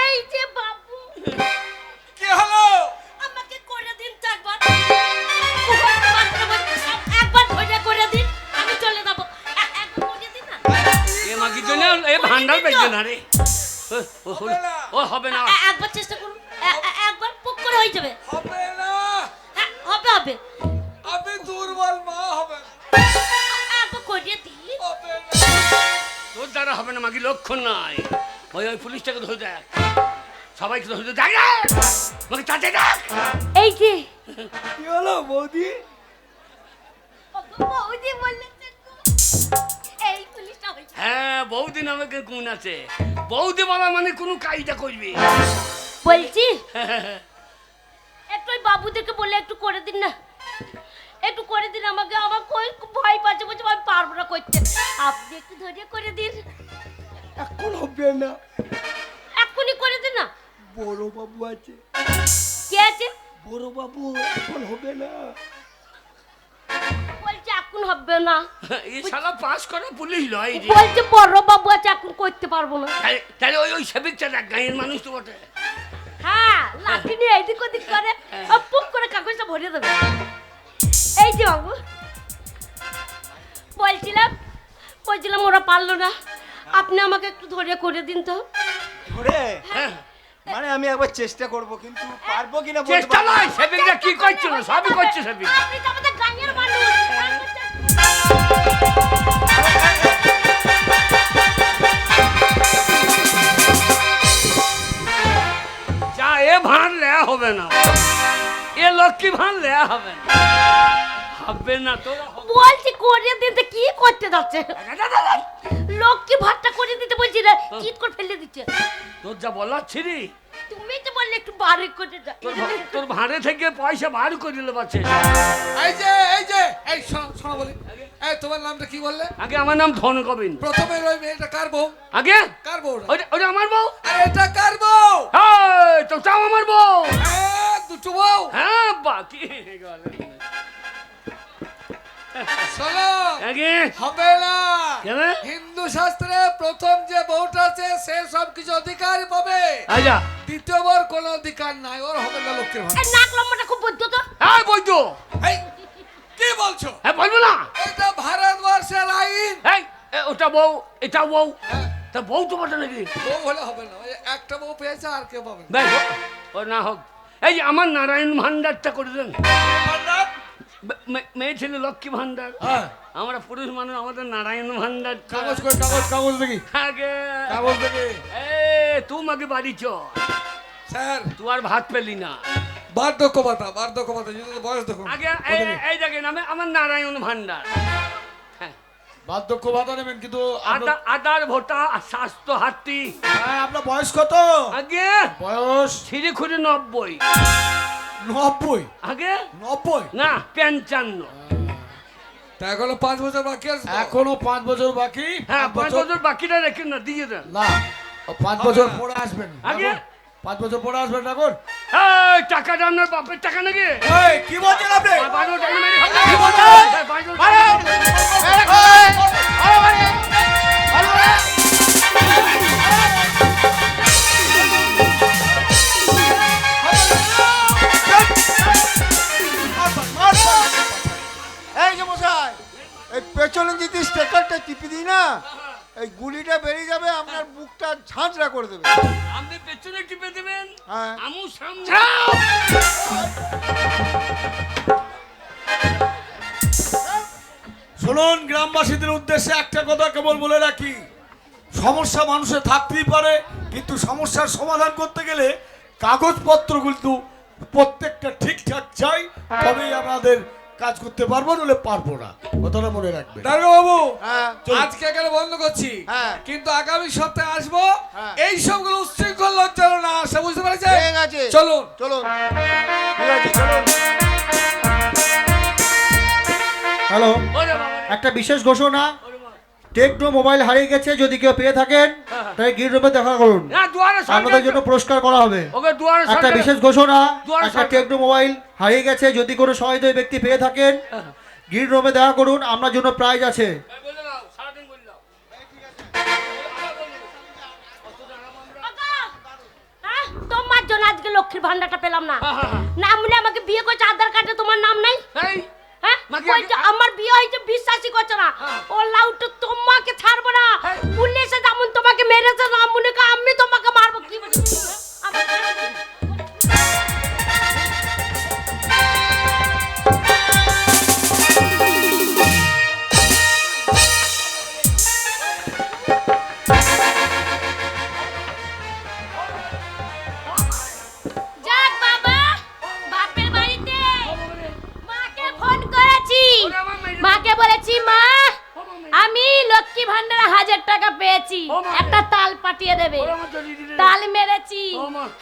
Speaker 2: এই যে বাবু,
Speaker 5: কি হলো?
Speaker 2: আমাকে করে দিন তো একবার। একবার ধরে করে দিন, আমি চলে যাবো। একবার করে দিন না।
Speaker 3: এ মাগির জন্য এ ভান্ডার পেয়েছে না রে। ও হবে না।
Speaker 2: একবার চেষ্টা করুন, একবার পুক করে হয়ে যাবে।
Speaker 5: হবে না,
Speaker 2: হ্যাঁ, হবে হবে।
Speaker 5: আমি দুর্বল মা, হবে না,
Speaker 2: একবার করিয়ে দিই।
Speaker 5: হবে না।
Speaker 3: তোর দ্বারা হবে না মাগি, লক্ষণ নাই। ওই ওই পুলিশটাকে ধরে দেখ, সবাইকে ধরে দেখ, আমাকে চাচা দেখ।
Speaker 2: এই যে
Speaker 7: কি হলো বৌদি?
Speaker 2: বৌদি বললেন এই পুলিশটা হয়েছে।
Speaker 3: হ্যাঁ বৌদি নামে গুণ আছে, বৌদি বলা মানে কোনো কাজটা করবি।
Speaker 2: বলছি একটু ওই বাবুদেরকে বলে একটু করে দিন না, একটু করে দিন আমাকে। আমার কই ভয় পাচ্ছে, বলছে আমি পারবো না করতে। আপনি একটু ধরে করে দিন,
Speaker 7: এখন হবে না,
Speaker 2: এক্ষুনি করে দিন না।
Speaker 7: বড় বাবু আছে,
Speaker 2: কে আছে?
Speaker 7: বড় বাবু, এখন হবে না।
Speaker 2: বলছে এখন হবে না,
Speaker 3: এই শালা পাস করা পুলিশ লয় রে।
Speaker 2: বলছে বড় বাবু আছে, এখন করতে পারবো না।
Speaker 3: তাহলে ওই ওই সেবিকটা দেখ, গাঁয়ের মানুষ তো বটে।
Speaker 2: হ্যাঁ লাঠি নিয়ে এদিক ওদিক করে পুক করে কাগজটা ভরে দেবে। এই যে বাবু বলছিলাম ওরা পারলো না, আপনি আমাকে একটু ধরে করে দিন তো।
Speaker 9: ধরে
Speaker 3: হ্যাঁ
Speaker 9: মানে আমি একবার চেষ্টা করব, কিন্তু পারবো কিনা বলতে
Speaker 3: চেষ্টা
Speaker 9: পারবো না।
Speaker 3: নয়, সেবিকটা কি করছে না, সবই করছে সেবিক।
Speaker 2: আপনি তো আমাদের গাঁয়ের মানুষ।
Speaker 3: যা এ ভান লেয়া হবে না, এ লক্ষ্মী ভান লেয়া হবে না, হবে না তোরা হবে।
Speaker 2: বলছি করে দিতে কি করতে যাচ্ছে? লক্ষ্মী ভাতটা করে দিতে বলছি না, চিৎ করে ফেলে দিচ্ছে।
Speaker 3: তোর যা বলার ছিরি,
Speaker 2: তুমি তো বললে একটু বাড়ি করে যা।
Speaker 3: তোর ভাড়ে থেকে পয়সা বার করে দিলে পাচ্ছে।
Speaker 5: এই যে এই শোনো শোনো বলি, এই তোমার নামটা কি বললে?
Speaker 3: আগে আমার নাম ধন গোবিন্দ।
Speaker 5: প্রথমে ওই মেয়েটা কার বউ?
Speaker 3: আগে
Speaker 5: কার বউ?
Speaker 3: ওটা আমার বউ।
Speaker 5: আর এটা কার বউ?
Speaker 3: এই, তো চাও আমার বউ।
Speaker 5: দুটো বউ।
Speaker 3: হ্যাঁ বাকি
Speaker 5: শোনো,
Speaker 3: আগে
Speaker 5: হবে না।
Speaker 3: কেন?
Speaker 5: হিন্দু শাস্ত্রে প্রথম যে বউটা আছে সে সব কিছু অধিকার পাবে,
Speaker 3: আচ্ছা
Speaker 5: দ্বিতীয় বর কোনো অধিকার নাই, ওর হবে না লক্ষ্মীর ভাগ।
Speaker 2: এই নাক লম্বাটা খুব বৈদ্য তো।
Speaker 3: হ্যাঁ বৈদ্য।
Speaker 5: এই কি বলছো?
Speaker 3: হ্যাঁ বলবো না।
Speaker 5: এটা ভারতবর্ষের আইন।
Speaker 3: এই ওটা বউ, এটা বউ,
Speaker 5: হ্যাঁ,
Speaker 3: তা বউ তো বটে নাকি?
Speaker 5: বউ হলে হবে না, ওই একটা বউ পেয়েছে আর কেউ পাবে না।
Speaker 3: বেশ, ও না হোক। এই যে আমার নারায়ণ ভান্ডারটা করে দেন। মেয়ে ছিল লক্ষ্মী ভান্ডার,
Speaker 7: হ্যাঁ,
Speaker 3: আমরা পুরুষ মানুষ, আমাদের নারায়ণ ভান্ডার।
Speaker 7: কাগজ কই, কাগজ দেখি,
Speaker 3: আগে
Speaker 7: কাগজ দেখি।
Speaker 3: এ তুই মাকে বাড়ি চ,
Speaker 5: স্যার
Speaker 3: তুই আর ভাত পেলি না।
Speaker 5: বার্ধক্য ভাতা যদি বয়স দেখুন।
Speaker 3: আগে এই জায়গায় নামে আমার নারায়ণ ভান্ডার। হ্যাঁ,
Speaker 7: বার্ধক্য ভাতা নেবেন, কিন্তু
Speaker 3: আদার ভোটা স্বাস্থ্য হাতি।
Speaker 7: হ্যাঁ, আপনার বয়স কত?
Speaker 3: আগে
Speaker 7: বয়স
Speaker 3: ছিঁড়ে খুঁড়ে 90।
Speaker 7: 90।
Speaker 3: আগে
Speaker 7: 90?
Speaker 3: না 55।
Speaker 5: তা এখনো 5 বছর বাকি আছে তো?
Speaker 7: এখনো 5 বছর বাকি।
Speaker 3: হ্যাঁ
Speaker 7: 5
Speaker 3: 5 বছর বাকিটা রেখে না দিয়ে দেন।
Speaker 7: না, 5 বছর পরে আসবেন।
Speaker 3: আগে?
Speaker 7: 5 বছর পরে আসবেন এখন।
Speaker 3: এই টাকাটা আপনার বাপের টাকা নাকি?
Speaker 7: এই কি বলছেন আপনি?
Speaker 3: বারো টাকা মেরে খাবে।
Speaker 7: কি বলছেন?
Speaker 3: এই, বারো টাকা।
Speaker 9: দিই না, এই গুলিটা বেরিয়ে যাবে, আপনার বুকটা ঝাঁঝরা করে দেবে।
Speaker 3: আপনি পেছনে টিপে দেবেন,
Speaker 9: হ্যাঁ।
Speaker 3: আমু সামনে।
Speaker 7: শুনুন, গ্রামবাসীদের উদ্দেশ্যে একটা কথা কেবল বলে রাখি, সমস্যা মানুষের থাকতেই পারে, কিন্তু সমস্যার সমাধান করতে গেলে কাগজপত্র কিন্তু প্রত্যেকটা ঠিকঠাক চাই, তবেই আমাদের কাজ করতে পারবো, নলে পারবো না। কথাটা মনে রাখবে।
Speaker 5: দারোগা বাবু,
Speaker 9: হ্যাঁ।
Speaker 5: আজকে এখানে বন্ধ করছি,
Speaker 9: হ্যাঁ।
Speaker 5: কিন্তু আগামী সপ্তাহে আসবো।
Speaker 9: হ্যাঁ।
Speaker 5: এই সবগুলো উচ্ছৃঙ্খল লজ্জালো না আসা, বুঝতে পেরেছেন?
Speaker 9: ঠিক আছে,
Speaker 5: চলুন।
Speaker 9: চলুন, ঠিক আছে, চলুন।
Speaker 10: হ্যালো,
Speaker 3: ওরে বাবা রে,
Speaker 10: একটা বিশেষ ঘোষণা,
Speaker 3: ওরে বাবা।
Speaker 10: টেকনো মোবাইল হারিয়ে গেছে, যদি কেউ পেয়ে থাকেন তাই গিল্ড রুমে দেখা করুন,
Speaker 3: না, দুয়ারে
Speaker 10: আপনাদের জন্য পুরস্কার করা হবে।
Speaker 3: ওকে দুয়ারে
Speaker 10: একটা
Speaker 3: সরকার।
Speaker 10: বিশেষ ঘোষণা,
Speaker 3: দুয়ারে
Speaker 10: একটা
Speaker 3: সরকার।
Speaker 10: টেকনো মোবাইল হারিয়ে গেছে, যদি কোনো সহৃদয় ব্যক্তি পেয়ে থাকেন গিল্ড রুমে দেখা করুন, আপনার জন্য প্রাইজ আছে।
Speaker 3: বলে দাও, সারাদিন বলে দাও।
Speaker 2: তোমার জন্য আজকে লক্ষ্মীর ভান্ডারটা পেলাম না। নাম বলে আমাকে বিয়ে করছে, আধার কার্ডে তোমার নাম নাই।
Speaker 3: এই,
Speaker 2: হ্যাঁ,
Speaker 3: মাকে
Speaker 2: ওই যে আমার বিয়ে হয়েছে বিশ্বাসই করছে না। ও লাউটা তোমাকে ছাড়বো না, পুলিশে যেমন তোমাকে মেরেছে না মনে কর আমি তোমাকে মারবো। কি বলছিস? আমার যাক বাবা, বাপের বাড়িতে মাকে ফোন করেছি। মাকে বলেছি, মা আমি লক্ষ্মী ভান্ডারে 1000 টাকা পেয়েছি, একটা তাল পাঠিয়ে দেবে। তাল মেরেছি।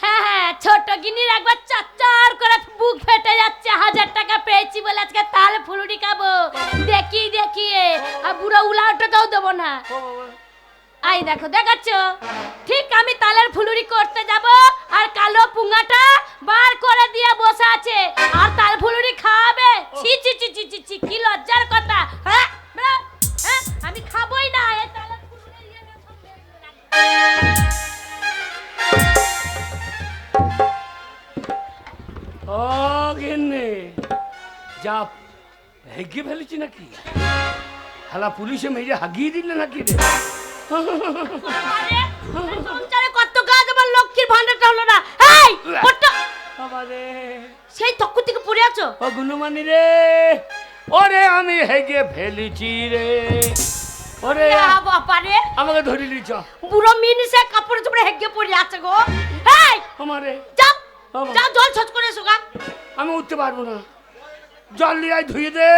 Speaker 2: হ্যাঁ হ্যাঁ, ছোট গিনির একবার চচ্চর করে বুক ফেটে যাচ্ছে। 1000 টাকা পেয়েছি বলে আজকে তাল ফুলুরি খাবো। দেখি দেখিয়ে আর বুড়ো উলাও টাকাও দেবো না। আই দেখো, দেখাচ্ছ ঠিক আমি তালের ফুলুরি করতে যাব, আর কালো পুঙ্গাটা বার করে দিয়ে বসে আছে আর তাল ফুলুরি খাবে। ছি ছি ছি ছি ছি ছি, কি লজ্জার কথা। হ্যাঁ বেরো, হ্যাঁ আমি খাবই না এই তালের ফুলুরি।
Speaker 3: ও গেন্নে, যা হেগে ফেলেছি নাকি? হালা পুলিশে মেরে হাগিয়ে দিলে নাকি রে?
Speaker 2: আরে, সংসারে কত কাজ, আমার লক্ষ্মীর ভান্ডারটা হলো না। এই ওটা
Speaker 3: বাবা রে,
Speaker 2: সেই তক্কু থেকে পড়ে আছো।
Speaker 3: ও গুণমানি রে, ওরে আমি হেগে ফেলেছি রে, ওরে
Speaker 2: বাবা রে,
Speaker 3: আমাকে ধরে লিচ।
Speaker 2: বুড়ো মিনিসে কাপড় চোপড়ে হেগে পড়ে আছে গো। এই
Speaker 3: আমারে
Speaker 2: যাও
Speaker 3: বাবা।
Speaker 2: যাও, জল ছচ করে এসো গা।
Speaker 3: আমি উঠতে পারবো না, জল নিয়ে আয় ধুয়ে দে।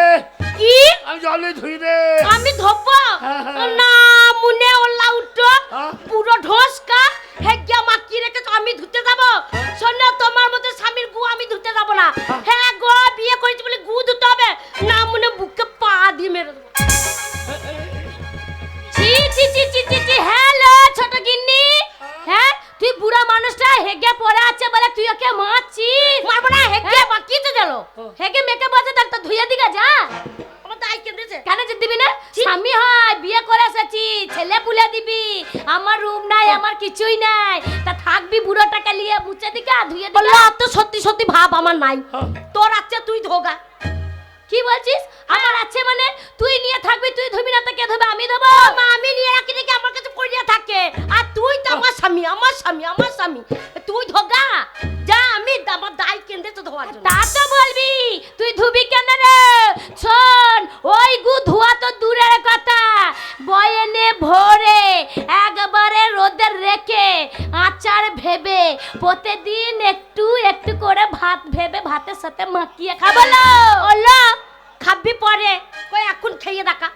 Speaker 2: কি
Speaker 3: আমি জল নিয়ে ধুয়ে দে।
Speaker 2: আমি ধোবো
Speaker 3: হ্যাঁ।
Speaker 2: না, মুনে ওলা উঠো
Speaker 3: হ্যাঁ।
Speaker 2: পুরো ঢোসকা হেগিয়া মাকি রেখে আমি ধুতে যাব। শোনো, তোমার মতো স্বামীর গু আমি ধুতে যাব না। হ্যাঁ গো, বিয়ে করেছি বলে গু ধুতে হবে না, মুনে বুকে পা দিয়ে মেরে দেবো। ছি ছি ছি ছি ছি ছি। হ্যালো ছোট গিন্নি, হ্যাঁ তুই বুড়া মানুষটা হেগে পড়ে আছে বলে তুই ওকে মারছিস? মারবো না, হেগে মাকিতে গেল। হেগে মেকে বাজে তার তো ধুয়ে দিগা যা। আমার দাই কেঁদেছে কেন, যে দিবি না? স্বামী হয়, বিয়ে করে এসেছি, ছেলে পুলে দিবি। আমার রুম নাই, আমার কিছুই নাই, তা থাকবি বুড়োটাকে নিয়ে মুছে দিগা ধুয়ে দিগা। বললো তো সত্যি সত্যি ভাব আমার নাই, তোর আছে তুই ধোগা। কি বলছিস? আমার আছে মানে তুই নিয়ে থাকবি, তুই ধুবি না তো কে ধুবে? আমি ধোবো। মা আমি নিয়ে রাখি নাকি আমার কাছে পড়িয়া থাকে, আর তুই তো আমার স্বামী, আমার স্বামী, আমার স্বামী, তুই ধোগা যা। আমি আমার দাই কেঁদে তো ধোয়ার জন্য। তা তো বলবি, তুই ধুবি কেন রে? শোন, ওই গু ধোয়া তো দূরের কথা, বয়নে ভরে একবারে রোদে রেখে আচার ভেবে প্রতিদিন একটু একটু করে ভাত ভেবে ভাতের সাথে মাখিয়ে খাবো। ওলো খাবি পরে, কই এখন খেয়ে দেখা,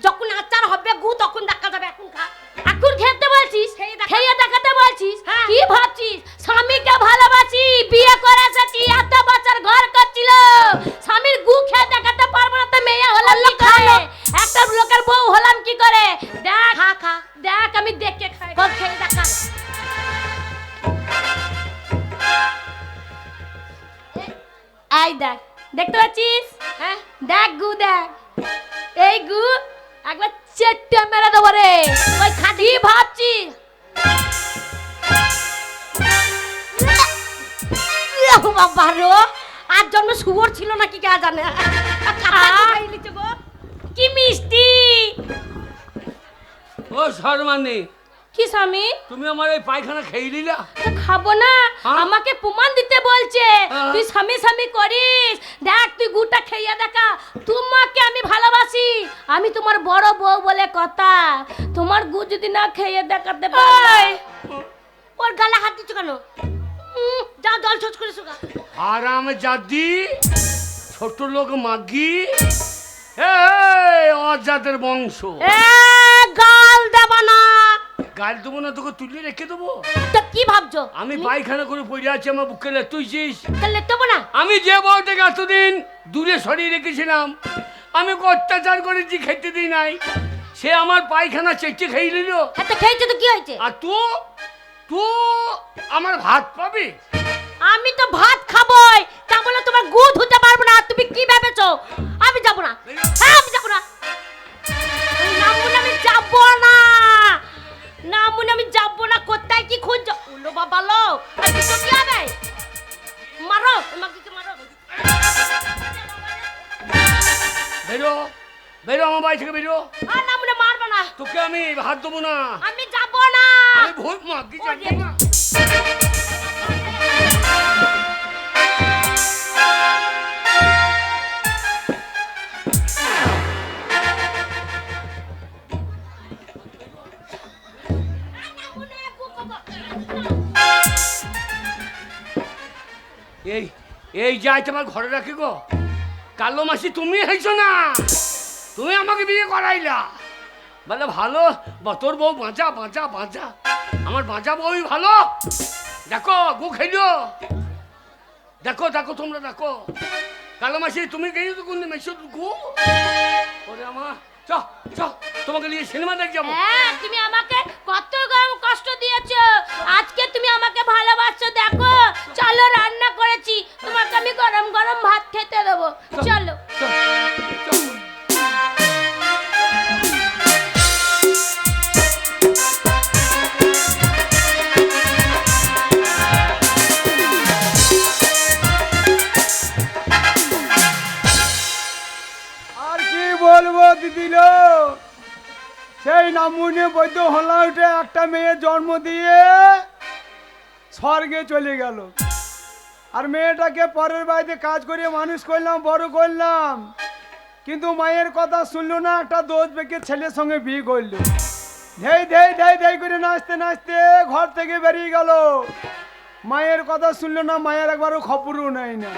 Speaker 2: যখন আচার হবে গু তখন দেখা যাবে। এখন খা, এখন খেতে বলছিস, খেয়ে দেখাতে বলছিস। কি ভাবছিস স্বামীকে ভালোবাসি, বিয়ে করে এসেছি, এত বছর ঘর করছিল, স্বামীর গু খেয়ে দেখাতে পারবো না তো মেয়ে হলাম কি করে? একটা লোকের বউ হলাম কি করে? দেখ খা খা, দেখ আমি দেখে খাই, খেয়ে দেখা। এই দেখ, দেখতে পাচ্ছিস? হ্যাঁ দেখ গু, দেখ এই গু একবার চেটে মেরে দেবো রে। ওই খাটি ভাবছিস? বাবা রো, আর জন্ম শুয়োর ছিল নাকি কে জানে। কি মিষ্টি,
Speaker 3: ও শর্মানি,
Speaker 2: কি স্বামী?
Speaker 3: তুমি আমার এই পায়খানা খেয়ে দিলা?
Speaker 2: তো খাবো না,
Speaker 3: হ্যাঁ?
Speaker 2: আমাকে প্রমাণ দিতে বলছে।
Speaker 3: হ্যাঁ।
Speaker 2: তুই স্বামী স্বামী করিস, দেখ তুই গুটা খেয়ে দেখা। তোমাকে আমি ভালোবাসি, আমি তোমার বড় বউ বলে কথা। তোমার গু যদি না খেয়ে দেখাতে পারি। ওর গালে হাত দিচ্ছ কেন? যা জল ছোট করে শুকা।
Speaker 3: আরাম জাদি, ছোট লোক মাগি, এই অজাতের বংশ।
Speaker 2: গাল দেবা না।
Speaker 3: গাল দেবো না, তোকে তুলে রেখে দেবো।
Speaker 2: তো কি ভাবছো?
Speaker 3: আমি পায়খানা করে পড়ে আছি, আমার বুকে তুইছিস।
Speaker 2: তাহলে দেবো না।
Speaker 3: আমি যে বউটাকে এতদিন দূরে সরিয়ে রেখেছিলাম, আমি ওকে অত্যাচার করেছি, খেতে দিই নাই, সে আমার পায়খানা চেটে খেয়ে নিল।
Speaker 2: এত খেয়েছো তো কি হয়েছে?
Speaker 3: আর তুই আমার ভাত পাবি?
Speaker 2: আমি তো ভাত খাবই, তা বলে তোমার গু ধুতে পারবো না। তুমি কি ভেবেছো? আমি যাবো না। হ্যাঁ, আমি যাবো না। নামুন, আমি যাবো না। নামুন, আমি যাবো না। কোথায় কি খুঁজছো? উলো বাবা লো, আর কিছু কি হবে? মারো, আমাকে মারো।
Speaker 3: বেরো, বেরো আমার বাড়ি থেকে বেরো।
Speaker 2: আর নামুনে মারবে না।
Speaker 3: তোকে আমি ভাত দেবো না।
Speaker 2: আমি যাবো না।
Speaker 3: আমি ভূত মাগি যাবো না। এই এই যাই তোমার ঘরে রাখি গো। কালো মাসি তুমি হয়েছো না, তুমি আমাকে বিয়ে করাইলা। বলে ভালো, তোর বউ বাঁচা বাঁচা বাঁচা, আমার বাঁচা বউই ভালো। দেখো গু খেলো, দেখো দেখো তোমরা দেখো। কালো মাসি তুমি গেছো তো কোন মেশো গু। ওরে আমার চ চ, তোমাকে নিয়ে সিনেমা দেখ যাবো।
Speaker 2: হ্যাঁ, তুমি আমাকে কত কষ্ট দিয়েছো, আজকে তুমি আমাকে ভালোবাসছো। দেখো চলো, রান্না করেছি, তোমাকে আমি গরম গরম ভাত খেতে দেবো। চলো।
Speaker 4: আর কি বলবো দিদি লো, সেই নামুনে বৈদ্য হলা উঠে একটা মেয়ে জন্ম দিয়ে স্বর্গে চলে গেল। আর মেয়েটাকে পরের বাড়িতে কাজ করে মানুষ করলাম, বড় করলাম, কিন্তু মায়ের কথা শুনলো না, একটা দোষ বেঁকে ছেলের সঙ্গে বিয়ে করলো। ধেই ধেই ধেই ধেই করে নাচতে নাচতে ঘর থেকে বেরিয়ে গেল। মায়ের কথা শুনলো না, মায়ের একবারও খবরও নেয় না।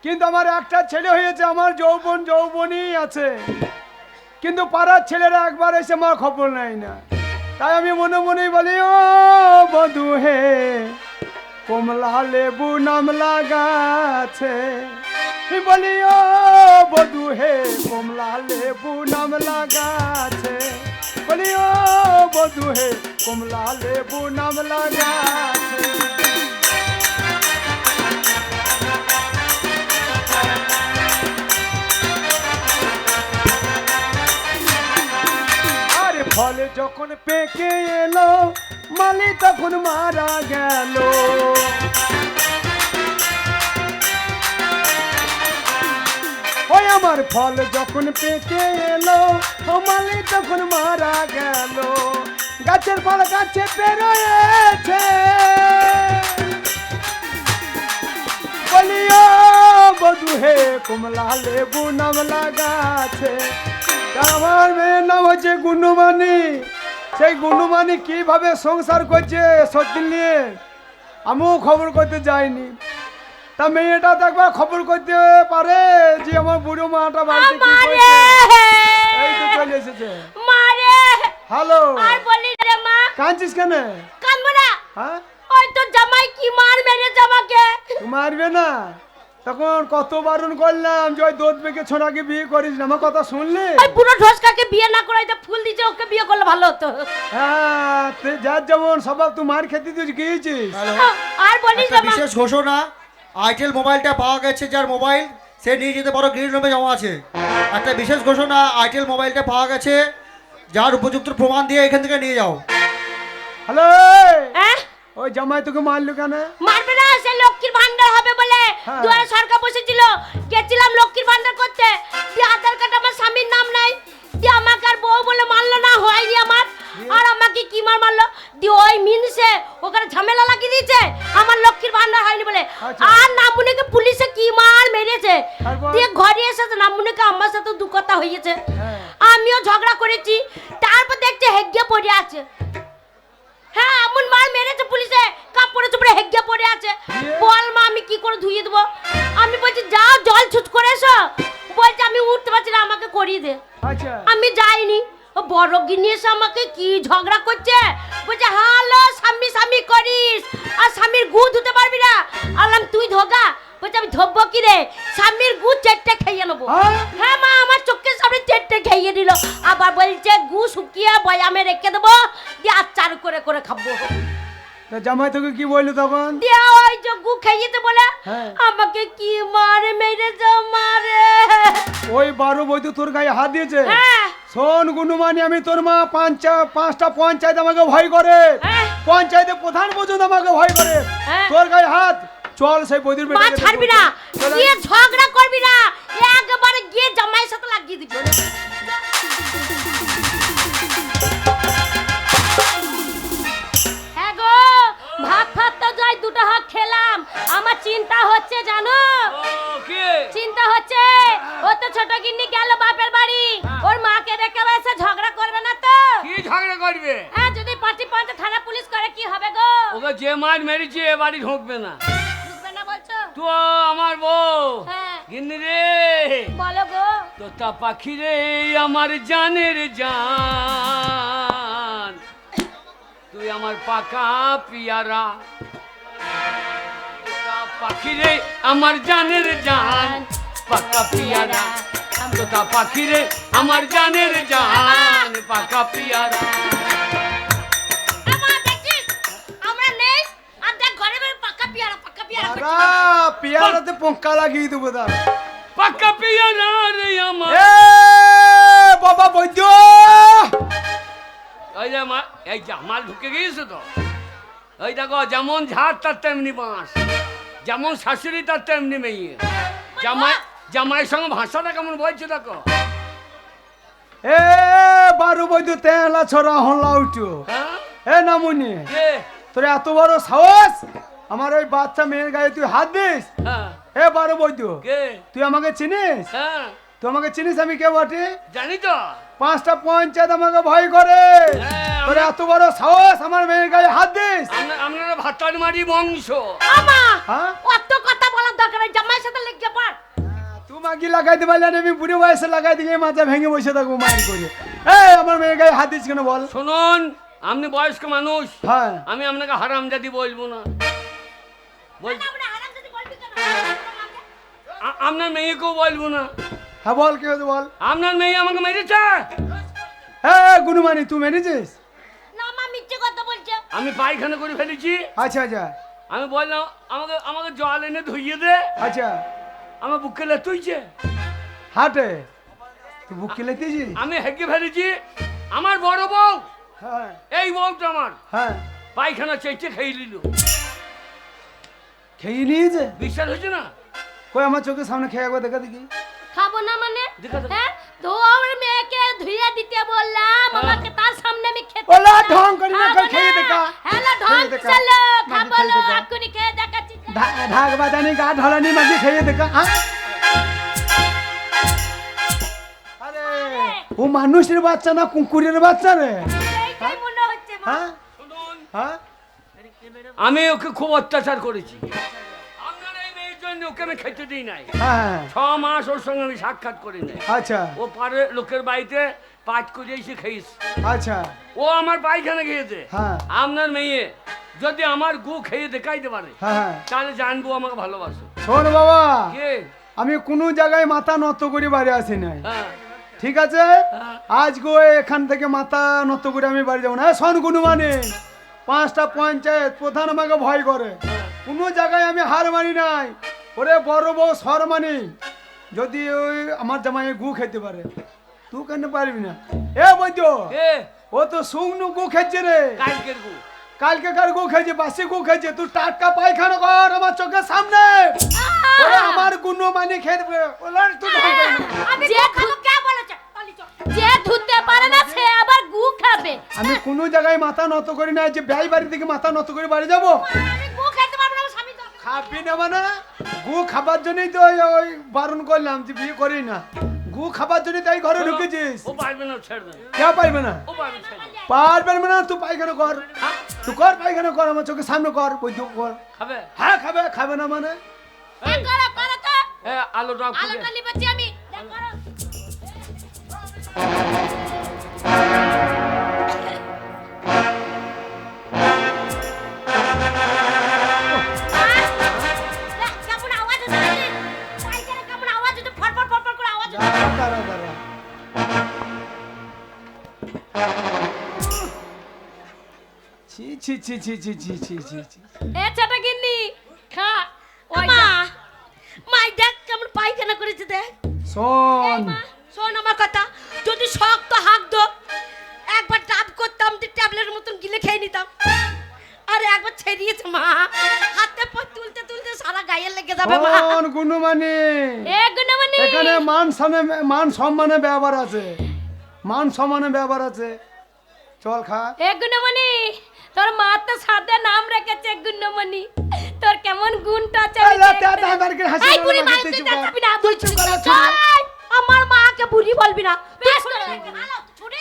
Speaker 4: কিন্তু আমার একটা ছেলে হয়েছে, আমার যৌবনই আছে, কিন্তু পাড়ার ছেলেরা একবার এসে আমার খবর নেয় না। তাই আমি মনে মনেই বলি, ও বধু হে কমলা লেবু নাম লাগাছে। বলি ও বধু হে কমলা লেবু নাম লাগাছে। বলি ও বধু হে কমলা লেবু নাম লাগাছে। ফল যখন পেকে এলো, মালি তখন মারা গেল। ওই আমার ফল যখন পেকে এলো, মালি তখন মারা গেল। গাছের ফল গাছে পেরোয়েছে, বলিও বধু হে কমলা লেবু নাম লাগাছে। আমার মেয়ের নাম হচ্ছে গুন্ডুমানি। সেই গুন্ডুমানি কিভাবে সংসার করছে সত্যি নিয়ে আমিও খবর করতে যাইনি। তা মেয়েটা তো একবার খবর করতে পারে যে আমার বুড়ো মাটা বাড়িতে কি করছে। এই তো চলে এসেছে। হ্যালো,
Speaker 2: আর বলি রে মা,
Speaker 4: কাঁদছিস কেন?
Speaker 2: কাঁদবো না।
Speaker 4: হ্যাঁ,
Speaker 2: ওই তো জামাই কি মারবে রে জামাকে।
Speaker 4: মারবে না? তখন কত বারণ করলাম যে ওই দোদ বেঁকে ছোড়াকে বিয়ে করিস না, আমার কথা শুনলি?
Speaker 2: ওই বুড়ো ঢোসকাকে বিয়ে না করাই তো ফুল দিছে, ওকে বিয়ে করলে ভালো হতো।
Speaker 4: হ্যাঁ, তুই যার যেমন স্বভাব, তুই মার খেতে তুই গিয়েছিস।
Speaker 2: আর বলিস
Speaker 10: একটা
Speaker 2: না মা।
Speaker 10: বিশেষ ঘোষণা, আইটেল মোবাইলটা পাওয়া গেছে, যার মোবাইল সে নিয়ে যেতে পারো, গ্রিন রুমে জমা আছে। একটা বিশেষ ঘোষণা, আইটেল মোবাইলটা পাওয়া গেছে, যার উপযুক্ত প্রমাণ দিয়ে এখান থেকে নিয়ে যাও।
Speaker 4: হ্যালো,
Speaker 2: হ্যাঁ,
Speaker 4: ওই জামাই তোকে মারলো কেন?
Speaker 2: মারবে না, সে লক্ষ্মীর ভান্ডার হবে বলে
Speaker 4: হ্যাঁ।
Speaker 2: দুয়ারে সরকার বসেছিল, গেছিলাম লক্ষ্মীর ভান্ডার করতে। দিয়ে আধার কার্ড আমার স্বামীর নাম নাই, দিয়ে আমাকে আর বউ বলে মারলো না, হয়নি আমার। আর আমাকে কি মারলো দিয়ে ওই মিনসে ওখানে ঝামেলা লাগিয়ে দিয়েছে আমার লক্ষ্মীর ভান্ডার হয়নি বলে।
Speaker 4: আচ্ছা।
Speaker 2: আর নামুনিকে পুলিশে কি মার মেরেছে।
Speaker 4: তারপর?
Speaker 2: দিয়ে ঘরে এসেছে নামুনিকে আমার সাথে দু কথা হয়েছে,
Speaker 4: হ্যাঁ।
Speaker 2: আমিও ঝগড়া করেছি। তারপর দেখছে হেগিয়ে পড়ে আছে। হ্যাঁ এমন মার মেরেছে পুলিশে, কাপড়ে চোপড়ে হেগিয়ে পড়ে আছে। বল মা আমি কি করে ধুয়ে দেবো। আমি বলছি যাও জল ছুট করে এসো। বলছে আমি উঠতে পারছি না, আমাকে করিয়ে দে।
Speaker 4: আচ্ছা
Speaker 2: আমি যাইনি। ও বড় গিনি এসে আমাকে কি ঝগড়া করছে, বলছে হ্যালো স্বামী স্বামী করিস আর স্বামীর গু ধুতে পারবি না। আলাম তুই ধোগা। বলছে আমি ধোবো কি রে, স্বামীর গু চেটে খেয়ে নেবো।
Speaker 4: হ্যাঁ?
Speaker 2: হ্যাঁ মা আমার চোখের সামনে চেটে খেয়ে দিল। আবার বলছে গু শুকিয়ে বয়ামে রেখে দেবো, দিয়ে আচার করে করে খাবো।
Speaker 4: তা জামাই তোকে কি বললো তখন?
Speaker 2: দিয়ে ওই যে গু খেয়েছে বলে
Speaker 4: হ্যাঁ।
Speaker 2: আমাকে কি মারে মেরেছে মারে।
Speaker 4: ওই 12 বৈদ্য তোর গায়ে হাত দিয়েছে?
Speaker 2: হ্যাঁ
Speaker 4: শোন গুনুমানি, আমি তোর মা 5টা পঞ্চায়েত আমাকে ভয় করে,
Speaker 2: হ্যাঁ।
Speaker 4: পঞ্চায়েতে প্রধান পর্যন্ত আমাকে ভয় করে।
Speaker 2: হ্যাঁ।
Speaker 4: তোর গায়ে হাত, চল সেই বৈদ্যুর
Speaker 2: পা ছাড়বি না, গিয়ে ঝগড়া করবি না, একবারে গিয়ে জামাইয়ের সাথে লাগিয়ে দিবি। হ্যাঁ গো, ভাত ফাত তো যাই দুটো হাত খেলাম, আমার চিন্তা হচ্ছে জানো,
Speaker 3: ও কে
Speaker 2: চিন্তা হচ্ছে। ও তো ছোট গিন্নি গেল বাপের বাড়ি, ওর মাকে রেখে এসে ঝগড়া করবে না তো?
Speaker 3: কি ঝগড়া করবে?
Speaker 2: হ্যাঁ যদি পার্টি পাঞ্চে থানা পুলিশ করে কি হবে গো?
Speaker 3: ওকে যে মার মেরেছে এ বাড়ি ঢুকবে না।
Speaker 2: বুঝবে না বলছো?
Speaker 3: তো আমার বউ
Speaker 2: হ্যাঁ
Speaker 3: গিন্নি রে,
Speaker 2: বলো গো।
Speaker 3: তোতা পাখি রে আমার জানের জান, তুই আমার পাকা পিয়ারা। তোতা পাখি রে আমার জানের জান, পাকা পিয়ারা। তোতা পাখি রে আমার জানের জান, পাকা পিয়ারা।
Speaker 2: আমা দেখছিস আমরা নেই, আর দেখ ঘরে ঘরে পাকা পিয়ারা করছে।
Speaker 4: পিয়ারাতে পোকা লাগিয়ে দেবো তার।
Speaker 3: পাকা পিয়ারা রে আমার।
Speaker 4: এ বাবা বৈদ্য,
Speaker 3: ওই যে এই যে মাল ঢুকে গিয়েছে তো। ওই দেখো যেমন ঝাড় তার তেমনি বাঁশ, যেমন শাশুড়ি তার তেমনি মেয়ে। জামাইয়ের সঙ্গে ভাষাটা কেমন বলছে দেখো।
Speaker 4: এ 12 বৈদ্য তেলা ছড়া হল্লা উঠো।
Speaker 3: হ্যাঁ
Speaker 4: এ নামুনি,
Speaker 3: কে?
Speaker 4: তোর এত বড় সাহস আমার ওই বাচ্চা মেয়ের গায়ে তুই হাত দিস?
Speaker 3: হ্যাঁ
Speaker 4: এ 12 বৈদ্য,
Speaker 3: কে?
Speaker 4: তুই আমাকে চিনিস?
Speaker 3: হ্যাঁ
Speaker 4: তুই আমাকে চিনিস আমি কে বটে?
Speaker 3: জানি তো।
Speaker 4: 5টা পঞ্চায়েত আমাকে ভয় করে,
Speaker 3: হ্যাঁ,
Speaker 4: তোর এত বড় সাহস আমার মেয়ের গায়ে হাত দিস?
Speaker 3: আপনারা ভাতার মারি বংশ।
Speaker 2: আমা
Speaker 4: হ্যাঁ?
Speaker 2: অত কথা বলার দরকার নেই, জামাইয়ের সাথে লেগে পড়।
Speaker 4: তুই মাগি লাগাইতে পারলে না, আমি বুড়ো বয়সে লাগাই দিয়ে মাথা ভেঙে বসে থাকবো মায়ের করে। এই আমার মেয়ের গায়ে হাত দিস কেন বল?
Speaker 3: শুনুন, আপনি বয়স্ক মানুষ,
Speaker 4: হ্যাঁ
Speaker 3: আমি আপনাকে হারামজাদি বলবো না।
Speaker 2: আমরা হারামজাদি বলবি কেন?
Speaker 3: আপনার মেয়েকেও বলবো না।
Speaker 4: হ্যাঁ বল কি হয়েছে বল।
Speaker 3: আপনার মেয়ে আমাকে মেরেছে।
Speaker 4: হ্যাঁ গুনুমানি তুই মেরেছিস?
Speaker 2: না মা মিথ্যে কথা বলছে।
Speaker 3: আমি পায়খানা করে ফেলেছি।
Speaker 4: আচ্ছা আচ্ছা
Speaker 3: আমি বললাম আমাকে জল এনে ধুইয়ে দে।
Speaker 4: আচ্ছা
Speaker 3: আমার বুকে লেতুইছে।
Speaker 4: হাটে তুই বুক কিলে দিয়েছিস?
Speaker 3: আমি হেগে ফেলেছি। আমার বড় বউ,
Speaker 4: হ্যাঁ
Speaker 3: এই বউটা আমার
Speaker 4: হ্যাঁ
Speaker 3: পায়খানা চেটে খেয়ে নিল।
Speaker 4: খেয়ে নিয়েছে?
Speaker 3: বিশ্বাস হচ্ছে না?
Speaker 4: কই আমার চোখের সামনে খেয়ে একবার দেখা দেখি।
Speaker 2: খাবো না মানে?
Speaker 3: দেখা দাও।
Speaker 2: হ্যাঁ তো আমার মেয়েকে ধুইয়া দিতে বললাম, আমাকে তার সামনে আমি খেতে
Speaker 4: ওলা
Speaker 2: দিলাম।
Speaker 4: ঢং করি না,
Speaker 2: খাবো
Speaker 4: খেয়ে দেখা।
Speaker 2: হ্যালো ঢং
Speaker 4: খেয়ে দেখা।
Speaker 2: চলো
Speaker 4: মাঝে
Speaker 2: খাবো
Speaker 4: খেয়ে
Speaker 2: লো,
Speaker 4: দেখা।
Speaker 2: এক্ষুনি খেয়ে দেখাচ্ছি।
Speaker 4: ঢাক বাজানি গা ঢলানি মাঝে খেয়ে দেখা। আরে ও মানুষের বাচ্চা না কুকুরের বাচ্চা রে?
Speaker 2: এইটাই মনে হচ্ছে মা।
Speaker 4: হ্যাঁ
Speaker 3: শুনুন,
Speaker 4: হ্যাঁ
Speaker 3: আমি ওকে খুব অত্যাচার করেছি। আপনার এই মেয়ের জন্য ওকে আমি খেতে দিই নাই।
Speaker 4: হ্যাঁ
Speaker 3: 6 মাস ওর সঙ্গে আমি সাক্ষাৎ করি নাই।
Speaker 4: আচ্ছা
Speaker 3: ও পারে লোকের বাড়িতে পাঁচ করে এসে খেয়েছে।
Speaker 4: আচ্ছা
Speaker 3: ও আমার পায়খানা খেয়েছে।
Speaker 4: হ্যাঁ
Speaker 3: আপনার মেয়ে যদি আমার গু খেয়ে দেখাইতে পারে,
Speaker 4: হ্যাঁ হ্যাঁ
Speaker 3: তাহলে জানবো আমাকে ভালোবাসো।
Speaker 4: শোন বাবা,
Speaker 3: কে?
Speaker 4: আমি কোনো জায়গায় মাথা নত করে বাড়ি আসি নাই,
Speaker 3: হ্যাঁ
Speaker 4: ঠিক আছে?
Speaker 3: হ্যাঁ।
Speaker 4: আজ গো এখান থেকে মাথা নত করে আমি বাড়ি যাবো না। শোন গুনুমানি, 5টা পঞ্চায়েত প্রধান আমাকে ভয় করে, কোনো জায়গায় আমি হার মানি নাই। ওরে বড় বউ সরমানি, যদি ওই আমার জামাই গু খেতে পারে, তুই কেন পারবি না? এ বৈদ্য,
Speaker 3: কে?
Speaker 4: ও তো শুকনো গু খেয়েছে রে।
Speaker 3: কালকের গু।
Speaker 4: কালকে কার গু খেয়েছে? বাসি গু খেয়েছে। তুই টাটকা পায়খানা কর আমার চোখের সামনে। ওরে আমার গুনুমানি খেয়ে দেবে। ওলার তুই ঢং কর না।
Speaker 2: আমি যে খাবো কে বলেছে? পালি চল। যে ধুতে পারে না সে আবার গু খাবে।
Speaker 4: আমি কোনো জায়গায় মাথা নত করি না, যে ব্যয় বাড়ি থেকে মাথা নত করে বাড়ি যাবো।
Speaker 2: আমি গু খেতে পারবো না, আমার স্বামী তো
Speaker 4: খাবি না মানে গু খাবার জন্যই তো ওই বারণ করলাম যে বিয়ে করি না। গু খাবার জন্য তাই ঘরে ঢুকেছিস।
Speaker 3: ও পারবে না, ছেড়ে দেন।
Speaker 4: কে পারবে না?
Speaker 3: ও পারবে, ছেড়ে দেন।
Speaker 4: পারবে না, তুই পায়খানা কর। তুই কর পায়খানা কর, আমার চোখের সামনে কর, বৈদ্য কর।
Speaker 3: খাবে?
Speaker 4: হ্যাঁ খাবে, খাবে না মানে?
Speaker 3: এই,
Speaker 2: করো করো তো।
Speaker 3: এ, আলোটা অফ করে
Speaker 2: আলোটা
Speaker 3: দে।
Speaker 2: লিবাচ্ছি আমি। দেখ করো। দেখ, কেমন আওয়াজ হচ্ছে দেখলি? পায়খানা কেমন আওয়াজ হচ্ছে, ফটফট ফটফট করে আওয়াজ হচ্ছে।
Speaker 4: দাঁড়া, দাঁড়া। ছি ছি ছি ছি ছি ছি ছি ছি ছি।
Speaker 2: এ ছোট গিন্নি, খা। মা, মাই দেখ কেমন পায়খানা করেছে দেখ।
Speaker 4: শোন,
Speaker 2: শোন আমার কথা, যদি শক্ত হাঁক দো, একবার ডাব করতাম তো ট্যাবলেটের মতন গিলে খেয়ে নিতাম। আরে একবার ছেড়িয়েছে মা, হাতে পা তুলতে তুলতে সারা গায়ে লেগে যাবে মা।
Speaker 4: শোন গুণমানি,
Speaker 2: এ গুণমানি,
Speaker 4: এখানে মান সম্মানে ব্যবহার আছে, মান সম্মানে ব্যবহার আছে। চল খা।
Speaker 2: এ গুণমানি, তোর মা তো সাদা নাম রেখেছে গুণমানি, তোর কেমন গুণটা আছে আমি
Speaker 4: আল্লাহ,
Speaker 2: দেখতে
Speaker 4: তা আমাকে হাসি
Speaker 2: এই
Speaker 4: মারো,
Speaker 2: বুড়ি মা,
Speaker 4: আমাকে
Speaker 2: তুই
Speaker 4: চুপ কর।
Speaker 2: দেখাবি না,
Speaker 4: তুই চুপ কর, চুপ কর।
Speaker 2: চল, আমার মাকে বুড়ি বলবি না। বেশ করে ভালো ছুড়ে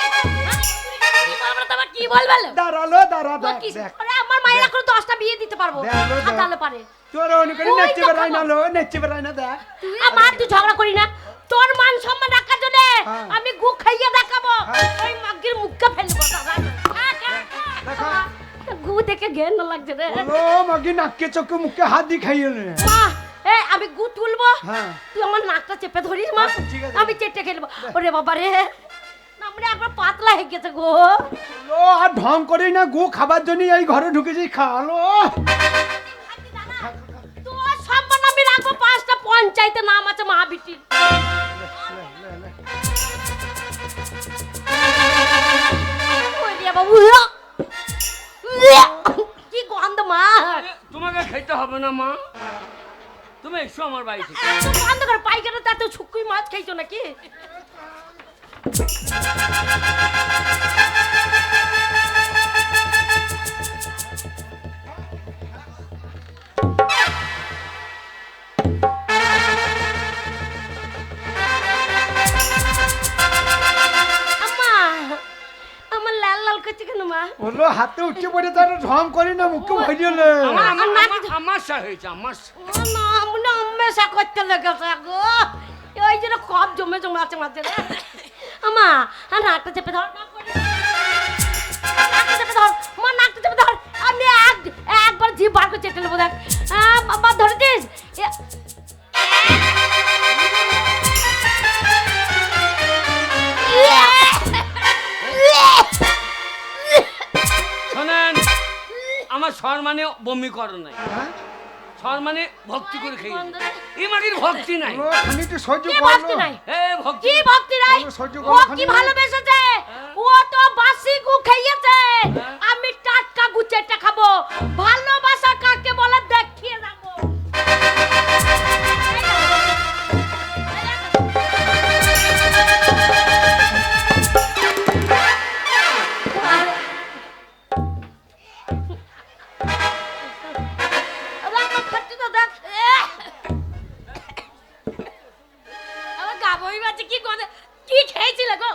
Speaker 2: কি বলবে?
Speaker 4: দাঁড়ালো, দাঁড়া, দেখ, দেখ।
Speaker 2: আরে আমার মায়ের এখন 10টা বিয়ে দিতে পারবো,
Speaker 4: দেখ, দেখ।
Speaker 2: হাতালে পারে।
Speaker 4: তোর অনেক করে
Speaker 2: ওই
Speaker 4: নেচে
Speaker 2: তো
Speaker 4: বেড়াই না
Speaker 2: খাবো।
Speaker 4: লো, নেচে বেড়াই না, দেখ।
Speaker 2: আমার তুই ঝগড়া করি না, তোর মান সম্মান রাখার জন্য
Speaker 4: হ্যাঁ।
Speaker 2: আমি গু খাইয়ে দেখাবো,
Speaker 4: হ্যাঁ।
Speaker 2: ওই মাগির মুখকে ফেলবো।
Speaker 4: দেখা।
Speaker 2: গু দেখে ঘেন লাগছে রে
Speaker 4: বলো মাগি, নাকে চোখে মুখে হাত দিয়ে খাইয়ে নে।
Speaker 2: মা। এ আমি গু তুলবো,
Speaker 4: হ্যাঁ।
Speaker 2: তুই আমার নাকটা চেপে ধরিস মা,
Speaker 4: আচ্ছা, ঠিক আছে।
Speaker 2: আমি চেটে খেলবো। ওরে বাবা রে, আমরা একবার পাতলা হয়ে গেছে গো।
Speaker 4: লো, আর ঢং করি না, গু খাবার জন্য এই ঘরে ঢুকেছি, খালো।
Speaker 2: তোর সম্মান আমি রাখবো, 5টা পঞ্চায়েতে নাম আছে মা বিটির। ওরে বাবু, কি গন্ধ মা,
Speaker 3: তোমাকে খেতে হবে না মা, তুমি এসো আমার বাড়ি থেকে।
Speaker 2: এত গন্ধ করে পায়খানা, তাতে শুকুই মাছ খাইছো নাকি? আম্মা, আমার লাল লাল করছে কেন মা?
Speaker 4: বললো হাতে উঠে পড়ে, তার ঢং করি না, মুখে ভরিয়ে নে।
Speaker 3: আমাশা হয়েছে, আমাশা।
Speaker 2: আম্মেশা করতে লেগেছে গো, ওই জন্য কপ জমে জমে আছে মাঝে রে। আমা, নাকটা চেপে ধর, নাকটা চেপে ধর মা, নাকটা চেপে ধর। আমি একবার জিভ বার করে চেটে নেবো, দেখ। বাবা ধরেছিস?
Speaker 3: শোনেন, আমার সম্মানে বমি করো নাই,
Speaker 4: হ্যাঁ?
Speaker 3: সম্মানে ভক্তি করে খেয়ে এই মাটির ভক্তি নাই।
Speaker 4: বললো, খানিকটা সহ্য
Speaker 2: কি
Speaker 4: করলো।
Speaker 2: ভক্তি নাই?
Speaker 3: এ ভক্তি
Speaker 2: কি ভক্তি নাই?
Speaker 4: বলো, সহ্য
Speaker 2: ও
Speaker 4: করো,
Speaker 2: কি
Speaker 4: খানি।
Speaker 2: ভালোবেসেছে, ও তো বাসি গু খাইয়েছে, আমি টাটকা গু চেটে খাবো। ভালোবাসা কাকে বলে দেখিয়ে যাবো। কি খেয়েছিলে গো?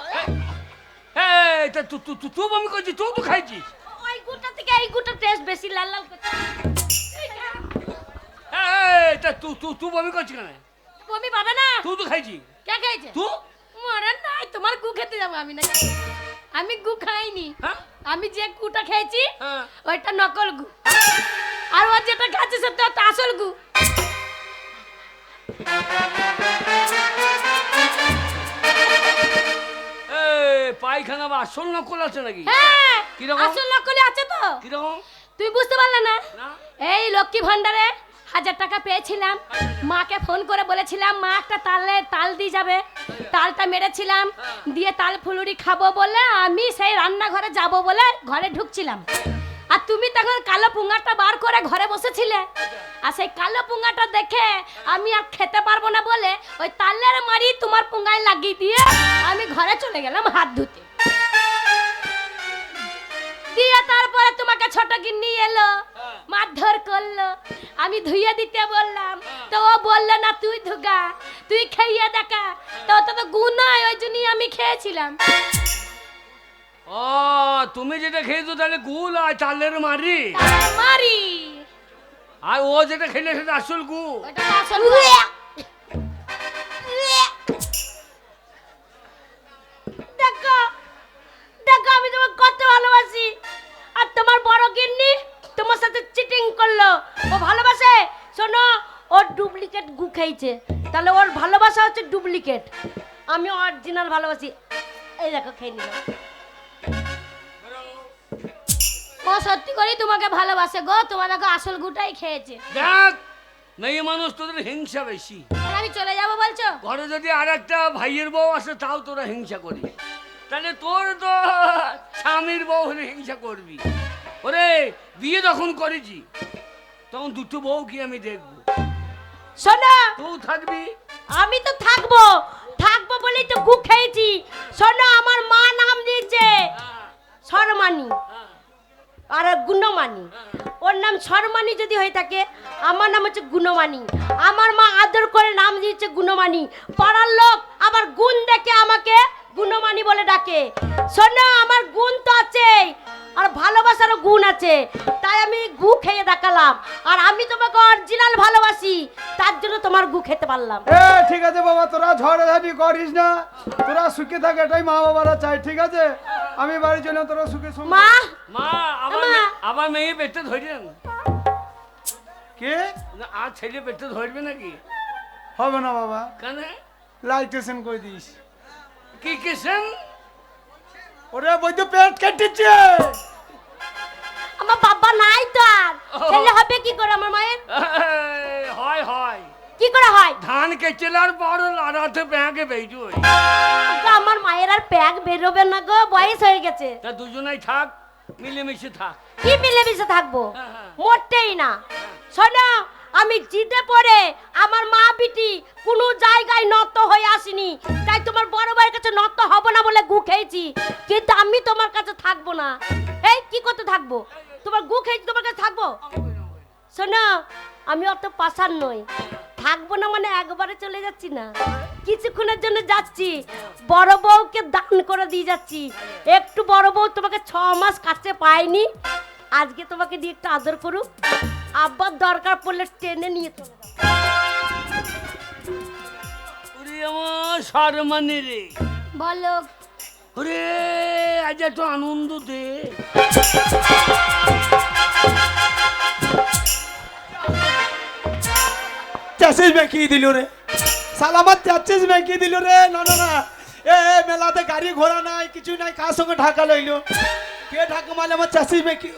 Speaker 3: এই তা তুই বমি করছিস, তুই তো খাইছিস।
Speaker 2: ওই গুটা থেকে এই গুটা টেস্ট বেশি লাল লাল করছে।
Speaker 3: এই তা তুই বমি করছিস কেন?
Speaker 2: বমি পাবে না?
Speaker 3: তুই তো খাইছিস।
Speaker 2: কে খেয়েছে?
Speaker 3: তুই
Speaker 2: মরে নাই, তোমার গু খেতে যাবো আমি না। আমি গু খাইনি,
Speaker 3: হ্যাঁ?
Speaker 2: আমি যে গুটা খেয়েছি
Speaker 3: হ্যাঁ।
Speaker 2: ওইটা নকল গু, আর ও যেটা খাচ্ছে সেটা তো আসল গু।
Speaker 3: পায়খানা বা আসল নকল আছে নাকি?
Speaker 2: হ্যাঁ,
Speaker 3: কিরকম?
Speaker 2: আসল নকলি আছে তো।
Speaker 3: কিরকম?
Speaker 2: তুই বুঝতে পারলে না?
Speaker 3: না।
Speaker 2: এই লক্ষ্মী ভান্ডারে 1000 টাকা পেয়েছিলাম, মাকে ফোন করে বলেছিলাম মা একটা তাল দিয়ে যাবে, তালটা মেরেছিলাম, দিয়ে তাল ফুলুরি খাবো বলে আমি সেই রান্নাঘরে যাব বলে ঘরে ঢুকছিলাম, আর তুমি তখন কালো পুঙ্গাটা বার করে ঘরে বসেছিলে, আর সেই কালো পুঙ্গাটা দেখে আমি আর খেতে পারবো না বলে ওই তালের মারি তোমার পুঙ্গায় লাগিয়ে দিয়ে আমি ঘরে চলে গেলাম হাত ধুতে। দিয়ে তারপরে তোমাকে ছোট গিন্নি এলো, মারধর করলো, আমি ধুইয়ে দিতে বললাম, তো ও বললো না তুই ধুগা, তুই খেয়ে দেখা, তো তো গুণ নয়, ওই জন্যই আমি খেয়েছিলাম।
Speaker 3: ও তুমি যেটা খেয়েছো তাহলে গুল আর চালের মারি,
Speaker 2: তালের মারি
Speaker 3: আর ও যেটা খেলে সেটা আসল গু।
Speaker 2: ওটা আসল দেখো দেখো আমি তোমাকে কত ভালোবাসি, আর তোমার বড় গিন্নি তোমার সাথে চিটিং করলো। ও ভালোবাসে, শোনো ওর ডুপ্লিকেট গু খেয়েছে, তাহলে ওর ভালোবাসা হচ্ছে ডুপ্লিকেট, আমি অরিজিনাল ভালোবাসি। এই দেখো খেয়ে নিলাম। ও সত্যি করেই তোমাকে ভালোবাসে গো, তোমার দেখো আসল গুটাই খেয়েছে।
Speaker 3: দেখ মেয়ে মানুষ তোদের হিংসা বেশি।
Speaker 2: আর আমি চলে যাবো বলছো?
Speaker 3: ঘরে যদি আর একটা ভাইয়ের বউ আসে তাও তোরা হিংসা করিস, তাহলে তোর তো স্বামীর বউ হলে হিংসা করবি। ওরে বিয়ে যখন করেছি তখন দুটো বউ কি আমি দেখবো?
Speaker 2: শোনো
Speaker 3: তুই থাকবি,
Speaker 2: আমি তো থাকবো, থাকবো বলেই তো গু খেয়েছি। শোনো আমার মা নাম দিয়েছে শর্মানি আর গুণমানি, ওর নাম শর্মানি যদি হয়ে থাকে, আমার নাম হচ্ছে গুণমানি। আমার মা আদর করে নাম দিয়েছে গুণমানি, পাড়ার লোক আবার গুণ দেখে আমাকে গুণমানি বলে ডাকে। শোনো আমার গুণ তো আছে, আর ভালোবাসারও গুণ আছে, তাই আমি গু খেয়ে দেখালাম। আর আমি তোমাকে অরিজিনাল ভালোবাসি, তার জন্য তোমার গু খেতে পারলাম।
Speaker 4: এ ঠিক আছে বাবা, তোরা ঝড়াঝাটি করিস না, তোরা সুখে থাকে, এটাই মা বাবারা চাই। ঠিক আছে আমি বাড়ি চলে, তোরা সুখে সুখে।
Speaker 2: মা
Speaker 3: মা আবার
Speaker 2: মা।
Speaker 3: আবার মেয়ে পেটে ধরেন
Speaker 4: কে?
Speaker 3: আর ছেলে পেটে ধরবে নাকি?
Speaker 4: হবে না বাবা,
Speaker 3: কেন?
Speaker 4: লাইটেশন করে দিস।
Speaker 3: কি কিসেন?
Speaker 4: ওরে বৈদ্য পেট কেটেছে।
Speaker 2: আমার বাবা নাই তো, আর ছেলে হবে কি করে আমার মায়ের?
Speaker 3: হয় হয়,
Speaker 2: কি করে হয়?
Speaker 3: ধান কেচেলার পর লাড়াতে ব্যাগে বেজু।
Speaker 2: আজ্ঞা, আমার মায়ের আর প্যাক বেরোবে না গো, বয়স হয়ে গেছে।
Speaker 3: তা দুজনেই থাক, মিলেমিশে থাক।
Speaker 2: কি মিলেমিশে থাকবো?
Speaker 3: হ্যাঁ, হ্যাঁ।
Speaker 2: মোটেই না। শোনো আমি জিদে পড়ে আমার মা বিটি কোনো জায়গায় নত হয়ে আসিনি, তাই তোমার বড় ভাইয়ের কাছে নত হব না বলে গু খেয়েছি, কিন্তু আমি তোমার কাছে থাকবো না। এই কি করতে থাকবো? তোমার গু খেয়েছি, তোমার কাছে থাকবো? শোনো আমি অত পাষাণ নই, থাকবো না মানে একবারে চলে যাচ্ছি না, কিছুক্ষণের জন্য যাচ্ছি, বড় বউকে দান করে দিয়ে যাচ্ছি। একটু বড় বউ তোমাকে 6 মাস কাছে পাইনি, আজকে তোমাকে দিয়ে একটু আদর করুক, আব্বার দরকার পড়লে টেনে নিয়ে চলে যাবো।
Speaker 3: ওরে আমার শর্মানি রে,
Speaker 2: বলো
Speaker 3: ওরে আজ একটু আনন্দ দে।
Speaker 4: চাষিস মেকিয়ে দিল রে, সালামাত চাচ্ছিস মেকিয়ে দিল রে। না না না, এ মেলাতে গাড়ি ঘোড়া নাই, কিছু নাই, কার সঙ্গে ঢাকা লইলো? কে ঢাকা মারলে আমার চাষিস মেকি?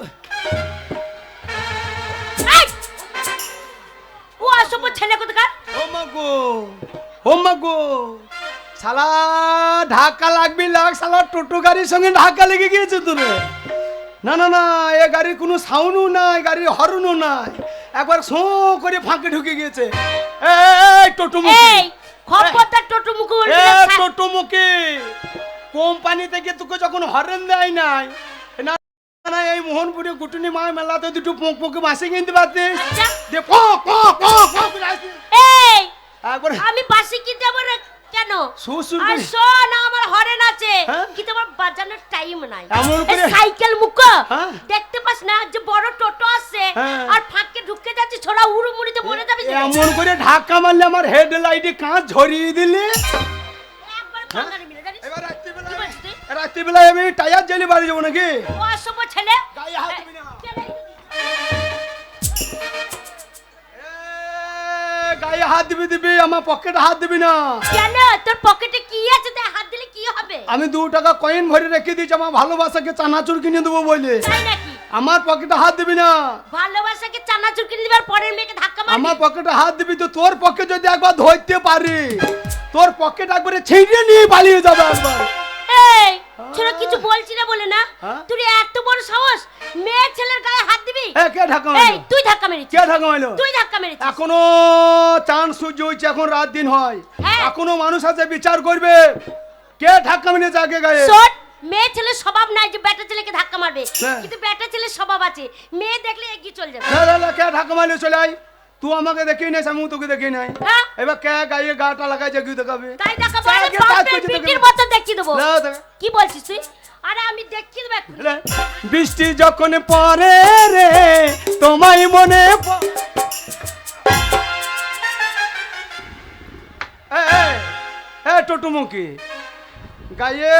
Speaker 2: এই! ও আসব ছেলে কোথাকার?
Speaker 4: ও মাগো, ও মাগো, শালা ঢাকা লাগবি লাগ, শালা টোটো গাড়ির সঙ্গে ঢাকা লেগে গিয়েছে তোর। না না না, এ গাড়ির কোনো সাউন্ডও নাই, গাড়ির হর্নও নাই, একবার শো করে ফাঁকে ঢুকে গিয়েছে। এই টোটো মুখি,
Speaker 2: এই খবরদার টোটো মুখ বলবি
Speaker 4: এ
Speaker 2: না।
Speaker 4: টোটো মুখি, কোম্পানি থেকে তোকে যখন হর্ন দেয় নাই, না না, এই মোহনপুরে গুটুনি মা মেলাতে দুটো পোক পোকে বাসে কিনতে পারতিস।
Speaker 2: আচ্ছা।
Speaker 4: দে পো পো পো পো করে আসিস।
Speaker 2: এই
Speaker 4: একবার
Speaker 2: আমি বাসি কিনতে যাব না কেন?
Speaker 4: শ্বশুর
Speaker 2: আর
Speaker 4: করে-
Speaker 2: শোন আমার হরেন আছে,
Speaker 4: হ্যাঁ?
Speaker 2: কিন্তু আমার বাজানোর টাইম নাই।
Speaker 4: এমন
Speaker 2: এই
Speaker 4: করে-
Speaker 2: সাইকেল মুখ
Speaker 4: হ্যাঁ?
Speaker 2: দেখতে পাস না যে বড় টোটো আসছে,
Speaker 4: হ্যাঁ।
Speaker 2: আর ফাঁকে ঢুকে যাচ্ছে, ছোড়া উড়ু মুড়িতে মরে যাবে যে।
Speaker 4: এমন করে ধাক্কা মারলে আমার হেডলাইটে কাঁচ ঝরিয়ে দিলে।
Speaker 2: একবার কাঙ্গারি মিলে জানিস?
Speaker 4: এবার
Speaker 2: কি বলছিস তুই?
Speaker 4: রাত্রিবেলায় আমি টায়ার জ্বালিয়ে বাড়ি যাবো নাকি?
Speaker 2: ও আসব ছেলে
Speaker 4: গায়ে হাত দিবি না। গায়ে হাত দিবি দিবি, আমার পকেটে হাত দিবি না।
Speaker 2: কেন? তোর পকেটে কি আছে তাই হাত দিলে কি হবে?
Speaker 4: আমি 2 টাকা কয়েন ভরে রেখে দিয়েছি আমার ভালোবাসাকে চানাচুর কিনে দেবো বলে।
Speaker 2: তাই নাকি?
Speaker 4: আমার পকেটে হাত দিবি না।
Speaker 2: ভালোবাসাকে চানাচুর কিনে দিবার পরের মেয়েকে ধাক্কা মারবি?
Speaker 4: আমার পকেটে হাত দিবি তো তোর পকেট যদি একবার ধরতে পারি, তোর পকেট একবারে ছিঁড়ে নিয়ে পালিয়ে যাবে একবার।
Speaker 2: এই ছোট কিছু বলছি না বলে না,
Speaker 4: হ্যাঁ?
Speaker 2: তুই এত বড় সাহস মেয়ে ছেলের গায়ে
Speaker 4: এ কে ধাক্কা
Speaker 2: এই
Speaker 4: মারলো
Speaker 2: তুই ধাক্কা মেরেছিস,
Speaker 4: কে ধাক্কা মারলো
Speaker 2: তুই ধাক্কা মেরেছিস।
Speaker 4: এখনো চাঁদ সূর্য হচ্ছে, এখন রাত দিন হয়,
Speaker 2: হ্যাঁ।
Speaker 4: এখনো মানুষ আছে বিচার করবে কে ধাক্কা মেরেছে আগে গায়ে।
Speaker 2: শোন, মেয়ে ছেলের স্বভাব নাই যে বেটা ছেলেকে ধাক্কা মারবে,
Speaker 4: হ্যাঁ।
Speaker 2: কিন্তু বেটা ছেলের স্বভাব আছে, মেয়ে দেখলে এগিয়ে চলে যাবে।
Speaker 4: না, না, না, কে ধাক্কা মারলে চলে আয়, তুই আমাকে দেখি নাই, আমি তোকে দেখি নাই,
Speaker 2: হ্যাঁ।
Speaker 4: এবার কে গায়ে গাটা লাগাই যে দেখাবে।
Speaker 2: তাই দেখাবো,
Speaker 4: যা,
Speaker 2: আরে
Speaker 4: গিয়ে কাজ
Speaker 2: বাপের
Speaker 4: করতে
Speaker 2: বিটির
Speaker 4: দেখাবে।
Speaker 2: মতো দেখিয়ে দেবো।
Speaker 4: না, দেখা।
Speaker 2: কি বলছিস তুই? আরে আমি দেখিয়ে দেবো এক্ষুনি।
Speaker 4: রে, বৃষ্টি যখন পরে রে তোমায় মনে টোটুমুখী গায়ে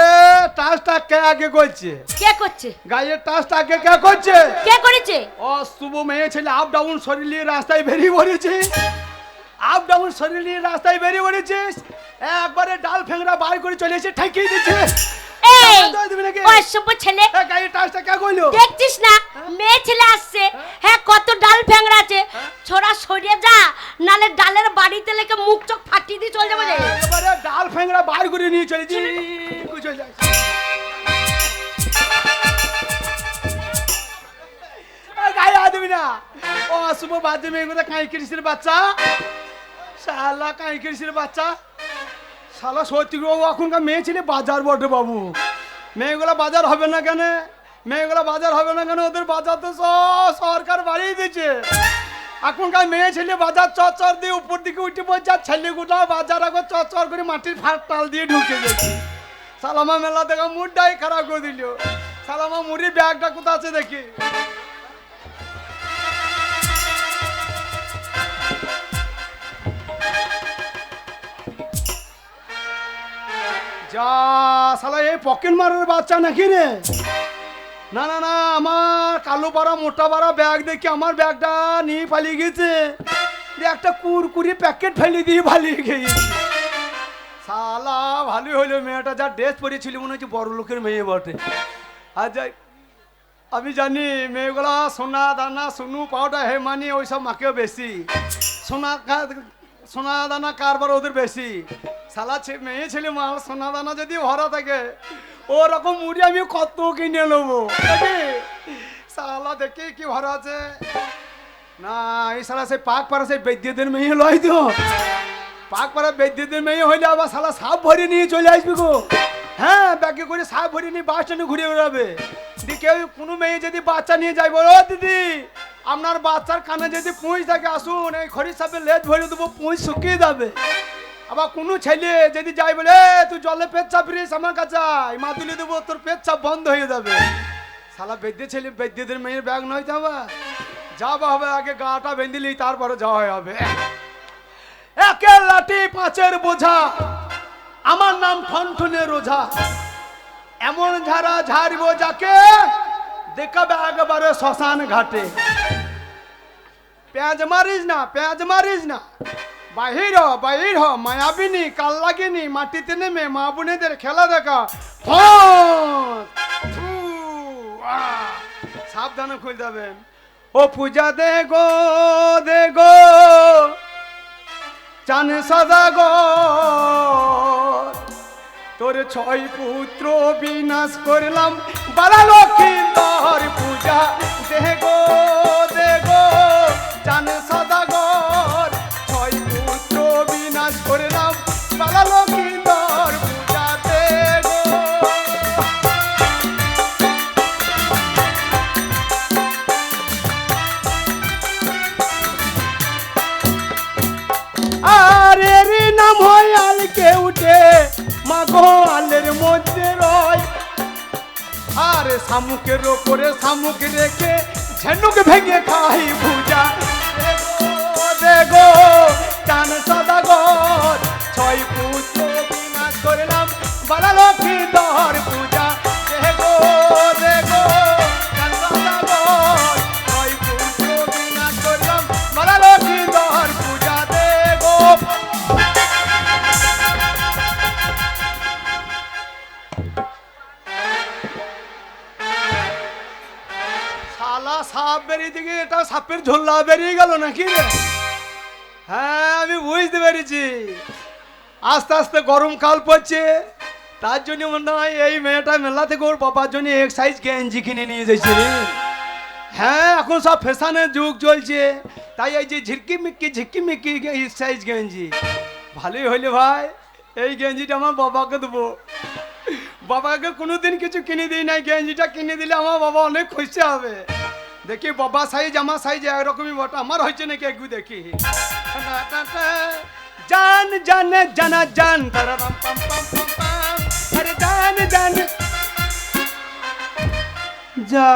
Speaker 4: টাচটা কে আগে করছে,
Speaker 2: কে করছে?
Speaker 4: গায়ে টাচটা আগে কে করছে।
Speaker 2: কে করেছে?
Speaker 4: ও শুভ মেয়ে ছেলে আপ ডাউন শরীর নিয়ে রাস্তায় বেরিয়ে পড়েছিস, আপ ডাউন শরীর নিয়ে রাস্তায় বেরিয়ে পড়েছিস, একবারে ডাল ফেংরা বার করে চলে এসে ঠেকিয়ে দিচ্ছে।
Speaker 2: এই
Speaker 4: দিবি নাকি?
Speaker 2: অসভ্য ছেলে,
Speaker 4: গায়ে টাচটা কে করলো?
Speaker 2: দেখছিস না মেয়ে ছেলে আসছে, হ্যাঁ কত ডাল ফ্যাংরা আছে, ছোড়া সরিয়ে যা, নালে ডালের বাড়িতে লেগে মুখ চোখ ফাটিয়ে দিয়ে চলে যাবে রে।
Speaker 4: এবারে ডাল ফেংরা বার করে নিয়ে চলেছি, চলে যায়। গায়ে হাত দিবি না, ও শুভ বাদ মেয়ে কোথা কাঁই কৃষির বাচ্চা, শালা কাঁই কৃষির বাচ্চা, শালা সত্যি করে ও এখনকার মেয়ে ছেলে বাজার বটে বাবু, মেয়েগুলো বাজার হবে না কেন, মেয়েগুলো বাজার হবে না কেন, ওদের বাজার তো সব সরকার বাড়িয়ে দিচ্ছে, এখনকার মেয়ে ছেলে বাজার চর দিয়ে উপর দিকে উঠে পড়ছে, আর ছেলেগুলো বাজার আগে চর করে মাটির ফাট টাল দিয়ে ঢুকে যাচ্ছে। সালামা মেলা দেখা মুডটাই খারাপ করে দিল, সালামা মুড়ির ব্যাগটা কোথা আছে দেখি। যা শালা এই পকেট মারার বাচ্চা নাকি রে? না না না, আমার কালো পাড়া মোটা পাড়া ব্যাগ দেখি আমার ব্যাগটা নিয়ে পালিয়ে গেছে, দিয়ে একটা কুরকুরি প্যাকেট ফেলে দিয়ে পালিয়ে গেছে। শালা ভালোই হলো, মেয়েটা যা ড্রেস পরেছিল মনে হচ্ছে বড় লোকের মেয়ে বটে। আর যাই আমি জানি মেয়েগুলা সোনা দানা সোনু পাউডার হে মানি ওইসব মাকেও বেশি, সোনা দানা কারবার ওদের বেশি। শালা মেয়ে ছেলে মাল সোনা দানা যদি ভরা থাকে ওরকম মুড়ি আমি কত কিনে নেবো নাকি? শালা দেখি কি ভরা আছে না, এই শালা সেই পাক পাড়া সেই বৈদ্যদের মেয়ে লয় তো, পাক পাড়া বৈদ্যদের মেয়ে হইলে আবার শালা সাপ ভরে নিয়ে চলে আসবি গো। হ্যাঁ, ব্যাগে করে সাপ ভরে নিয়ে বাস স্ট্যান্ডে ঘুরে বেড়াবে। কেউ কোনো মেয়ে যদি বাচ্চা নিয়ে যাই বলো, ও দিদি আপনার বাচ্চার কানে যদি পুঁজ থাকে আসুন, এই খড়ি সাপে লেজ ভরে দেবো, পুঁজ শুকিয়ে যাবে। আবার কোনো ছেলে যদি যাই বলে তুই জলে পেট চাপিস আমার কাছে মা তুলে দেবো, তোর পেট চাপ বন্ধ হয়ে যাবে। শালা বেদ্যে ছেলে বেদ্যদের মেয়ের ব্যাগ নয় তো, আবার যাওয়া হবে আগে গাটা বেঁধিলি তারপরে যাওয়া হবে। একে লাঠি পাঁচের বোঝা, আমার নাম ঠনঠনে রোজা, এমন ঝাড়া ঝাড়ব যাকে দেখাবে একবারে শ্মশান ঘাটে। পেঁয়াজ মারিস না, পেঁয়াজ মারিস না, বাহির হ বাহির হ, মায়াবিনী কাল লাগেনি, মাটিতে নেমে মা বোনেদের খেলা দেখা। সাবধানে খুলতে হবে। ও পূজা দে গো চান সদা গো, তোর ছয় পুত্র বিনাশ করলাম, বালা লক্ষ্মীন্দর পূজা দে গো চান সদাগর, ছয় পুত্র বিনাশ করলাম, বালা লক্ষ্মীন্দর পূজা দে গো। আরে রে নাম হয় আলকে উঠে মাগো আলের মধ্যে রয়, আরে শামুকের ওপরে শামুক রেখে ঝেনুক ভেঙে খাই ভুজা দেগো চান সদাগর, ছয় পুত্র বিনাশ করলাম, বালা লক্ষ্মীন্দর পূজা দেগো চান সদাগর, ছয় পুত্র বিনাশ করলাম, বালা লক্ষ্মীন্দর পূজা দেগো। শালা সাপ বেরিয়ে দিকে এটা সাপের ঝোল্লা বেরিয়ে গেল নাকি রে? হ্যাঁ আমি বুঝতে পেরেছি, আস্তে আস্তে গরমকাল পড়ছে, তার জন্য মনে হয় এই মেয়েটা মেলা থেকে ওর বাবার জন্য এক্সাইজ গেঞ্জি কিনে নিয়ে যাচ্ছে রে। হ্যাঁ এখন সব ফ্যাশনের যুগ চলছে, তাই এই যে ঝিরকি মিক্কি সাইজ গেঞ্জি ভালোই হইলে ভাই। এই গেঞ্জিটা আমার বাবাকে দেবো। বাবাকে কোনোদিন কিছু কিনে দিই নাই, গেঞ্জিটা কিনে দিলে আমার বাবা অনেক খুশি হবে। দেখি বাবা সাইজ আমার সাইজ একরকমই বটা, আমার হয়েছে নাকি একটু দেখি। জান জানে জানা জান তারারাম পাম পাম পাম পাম, আরে জান জান যা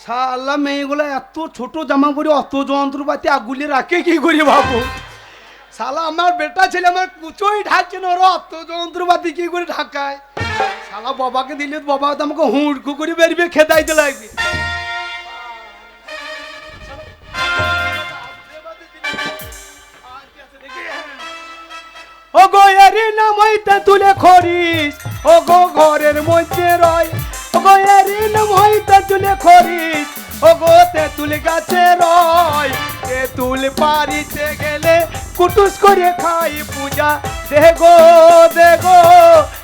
Speaker 4: শালা মেয়েগুলো এত ছোট জামা পরে অত যন্ত্রপাতি আগুলে রাখে কি করি বাবু। শালা আমার বেটা ছেলে আমার কুচোই ঢাকছে না, ওরা অত যন্ত্রপাতি কি করে ঢাকায়। শালা বাবাকে দিলে বাবা তো আমাকে হুড়কু করে বেরবে খেদাইতে লাগবে। ও গো এরি নাম হইতে তুলে খরিস, ও গো ঘরের মধ্যে রয়। ও গো এরি নাম হইতে তুলে খরিস, ও গো তেঁতুল গাছে রয়। তেঁতুল পারিতে গেলে কুটুস করে খাই পূজা। দেগো দেগো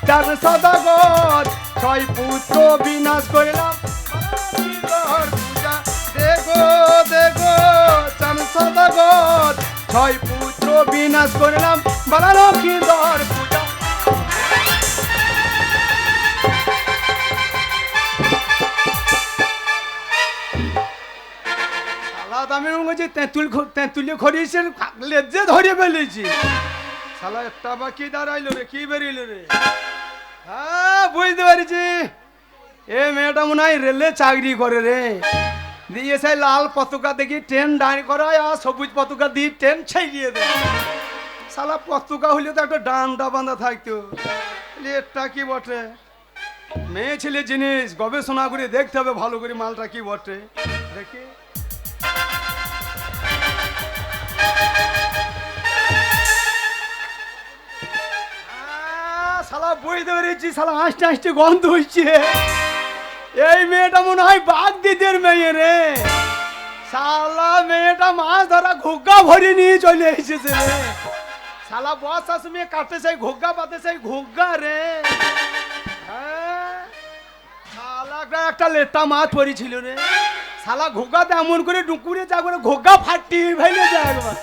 Speaker 4: চার সদাগর, ছয় পুত্র বিনাশ করলাম পূজা। দেগো দেগো চার সদাগর, ছয় পুত্র বিনাশ করলাম বালা লক্ষ্মীধর পূজা। আমি বলছি তেঁতুলি খরিসের লেজে ধরে ফেলেছি। শালা একটা বা কি দাঁড়াইলো রে, কি বেরিয়েলো রে। হ্যাঁ বুঝতে পারছি, এ মেয়েটা মনে হয় রেলে চাকরি করে রে। দিয়ে সেই লাল পতাকা দেখি ট্রেন দাঁড় করায়, আর সবুজ পতাকা দিয়ে ট্রেন ছেড়িয়ে দেয়। শালা পতাকা হইলে তো একটা ডান্ডা বাঁধা থাকতো। এটা কি বটে, মেয়ে ছেলে জিনিস গবেষণা করে দেখতে হবে ভালো করে মালটা কি বটে। দেখি শালা বুঝতে পেরেছি, শালা হাসতে হাসতে গন্ধ হচ্ছে। এই মেয়েটা মনে হয় বাঘ দিদের মেয়ে রে। শালা মেয়েটা মাছ ধরা ঘুগ্গা ভরে নিয়ে চলে এসেছে রে। শালা বর্ষার সময় কাটতে চাই ঘুগ্গা পাতে চাই ঘুগ্গা রে। হ্যাঁ শালা একটা লেটা মাছ পড়েছিল রে। শালা ঘুগ্গাতে এমন করে ডুকুরে যা করে ঘুগ্গা ফাটিয়ে ফেলে যায় একবার।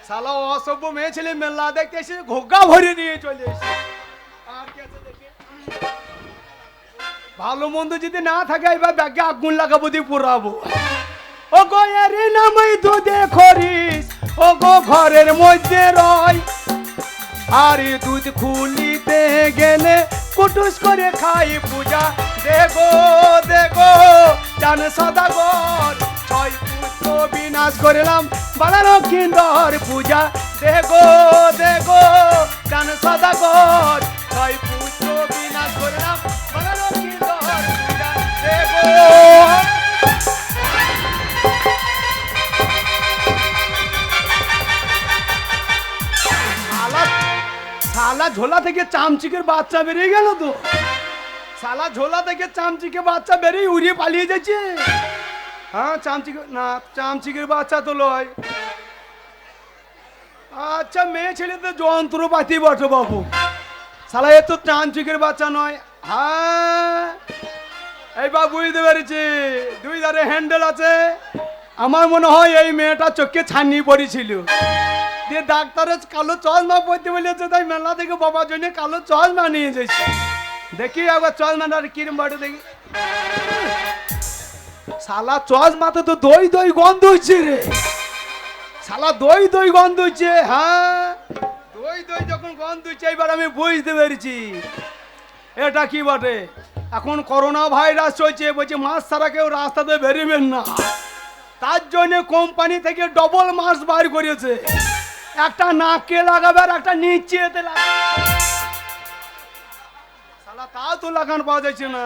Speaker 4: শালা অসভ্য মেয়ে ছেলে মেলা দেখতে এসে ঘুগ্গা ভরে নিয়ে চলে এসে। আর কি আছে দেখে, ভালো মন্দ যদি না থাকে এবার ব্যাগে আগুন লাগাবো দিয়ে পোড়াবো। ও গো এরি নামই দুধে খরিস, ও গো ঘরের মধ্যে রয়। আর দুধ খুলিতে গেলে কুটুস করে খাই পূজা। দেগো দেগো জান সদাগর, ছয় পুত্র বিনাশ করলাম বালা লক্ষ্মীধর পূজা। দেগো দেগো জান সদাগর, ছয় পুত্র বিনাশ করলাম বালা লক্ষ্মীধর পূজা। দেগো শালা ঝোলা থেকে চামচিকের বাচ্চা বেরিয়ে গেল তো। শালা ঝোলা থেকে চামচিকে বাচ্চা বেরিয়ে উড়িয়ে পালিয়ে যাচ্ছে। হ্যাঁ চামচিকে না, চামচিকের বাচ্চা তো লয়। আচ্ছা মেয়ে ছেলে তো যন্ত্রপাতি বটে বাবু। শালা এ তো চামচিকের বাচ্চা নয়। হ্যাঁ এইবার বুঝতে পেরেছি, দুই ধারে হ্যান্ডেল আছে। আমার মনে হয় এই মেয়েটা চোখে ছানি পড়েছিল, দিয়ে ডাক্তারের কালো চশমা পড়তে বলেছে, তাই মেলা থেকে বাবার জন্য কালো চশমা নিয়ে যাচ্ছে। দেখি একবার চশমাটা কিরম বাটে দেখি। শালা চশমাতে তো দই দই গন্ধ হচ্ছে রে। শালা দই দই গন্ধ হচ্ছে। হ্যাঁ দই দই যখন গন্ধ হচ্ছে এবার আমি বুঝতে পেরেছি এটা কি বটে। এখন করোনা ভাইরাস চলছে, বলছে মাস্ক ছাড়া কেউ রাস্তাতে বেরোবেন না। তার জন্য কোম্পানি থেকে ডবল মাস্ক বার করেছে, একটা নাকে লাগাবে আর একটা নিচে এতে লাগাবে। শালা তাও তো লাগান পাওয়া যাচ্ছে না,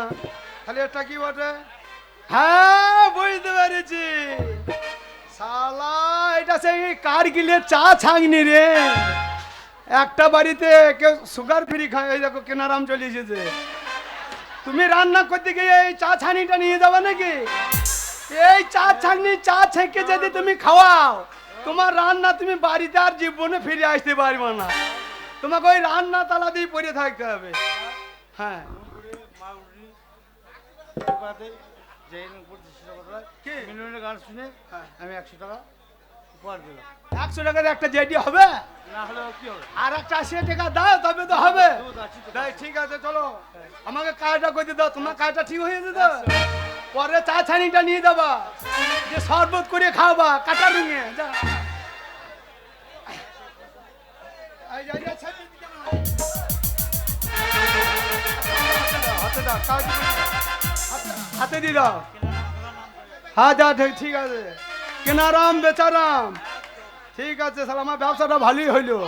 Speaker 4: তাহলে এটা কি বটে। হ্যাঁ বুঝতে পেরেছি, শালা এটা সেই কারগিলের চা ছাঁকনি রে। একটা বাড়িতে কেউ সুগার ফ্রি খায়, এই দেখো কেনারাম চলে এসেছে। তুমি রান্না করতে গিয়ে এই চা ছাঁকনিটা নিয়ে যাবে নাকি? এই চা ছাঁকনি চা ছেঁকে যদি তুমি খাওয়াও, তোমার রান্না তুমি বাড়িতে আর জীবনে ফিরে আসতে পারবে না। তোমাকে ওই রান্না তালা দিয়ে পড়ে থাকতে হবে। হ্যাঁ যে মিলনের গান শুনে আমি 100 টাকা উপহার দিলাম। 100 টাকার একটা জেডি হবে না হলে কি হবে? আর একটা 80 টাকা দাও তবে তো হবে। তাই ঠিক আছে চলো, আমাকে কাজটা করে দাও, তোমার কাজটা ঠিক হয়ে যেত। পরে চা ছানিটা নিয়ে যাবা, যে শরবত করে খাওয়া কাটা রুঙে যা। এই যা যা ছানি দিকে না। হাতে দাও, কাগজ হাতে দিয়ে দাও। হ্যাঁ যা ঠিক আছে, কেনারাম বেচারাম। ঠিক আছে স্যার, আমার ব্যবসাটা ভালোই হইলো।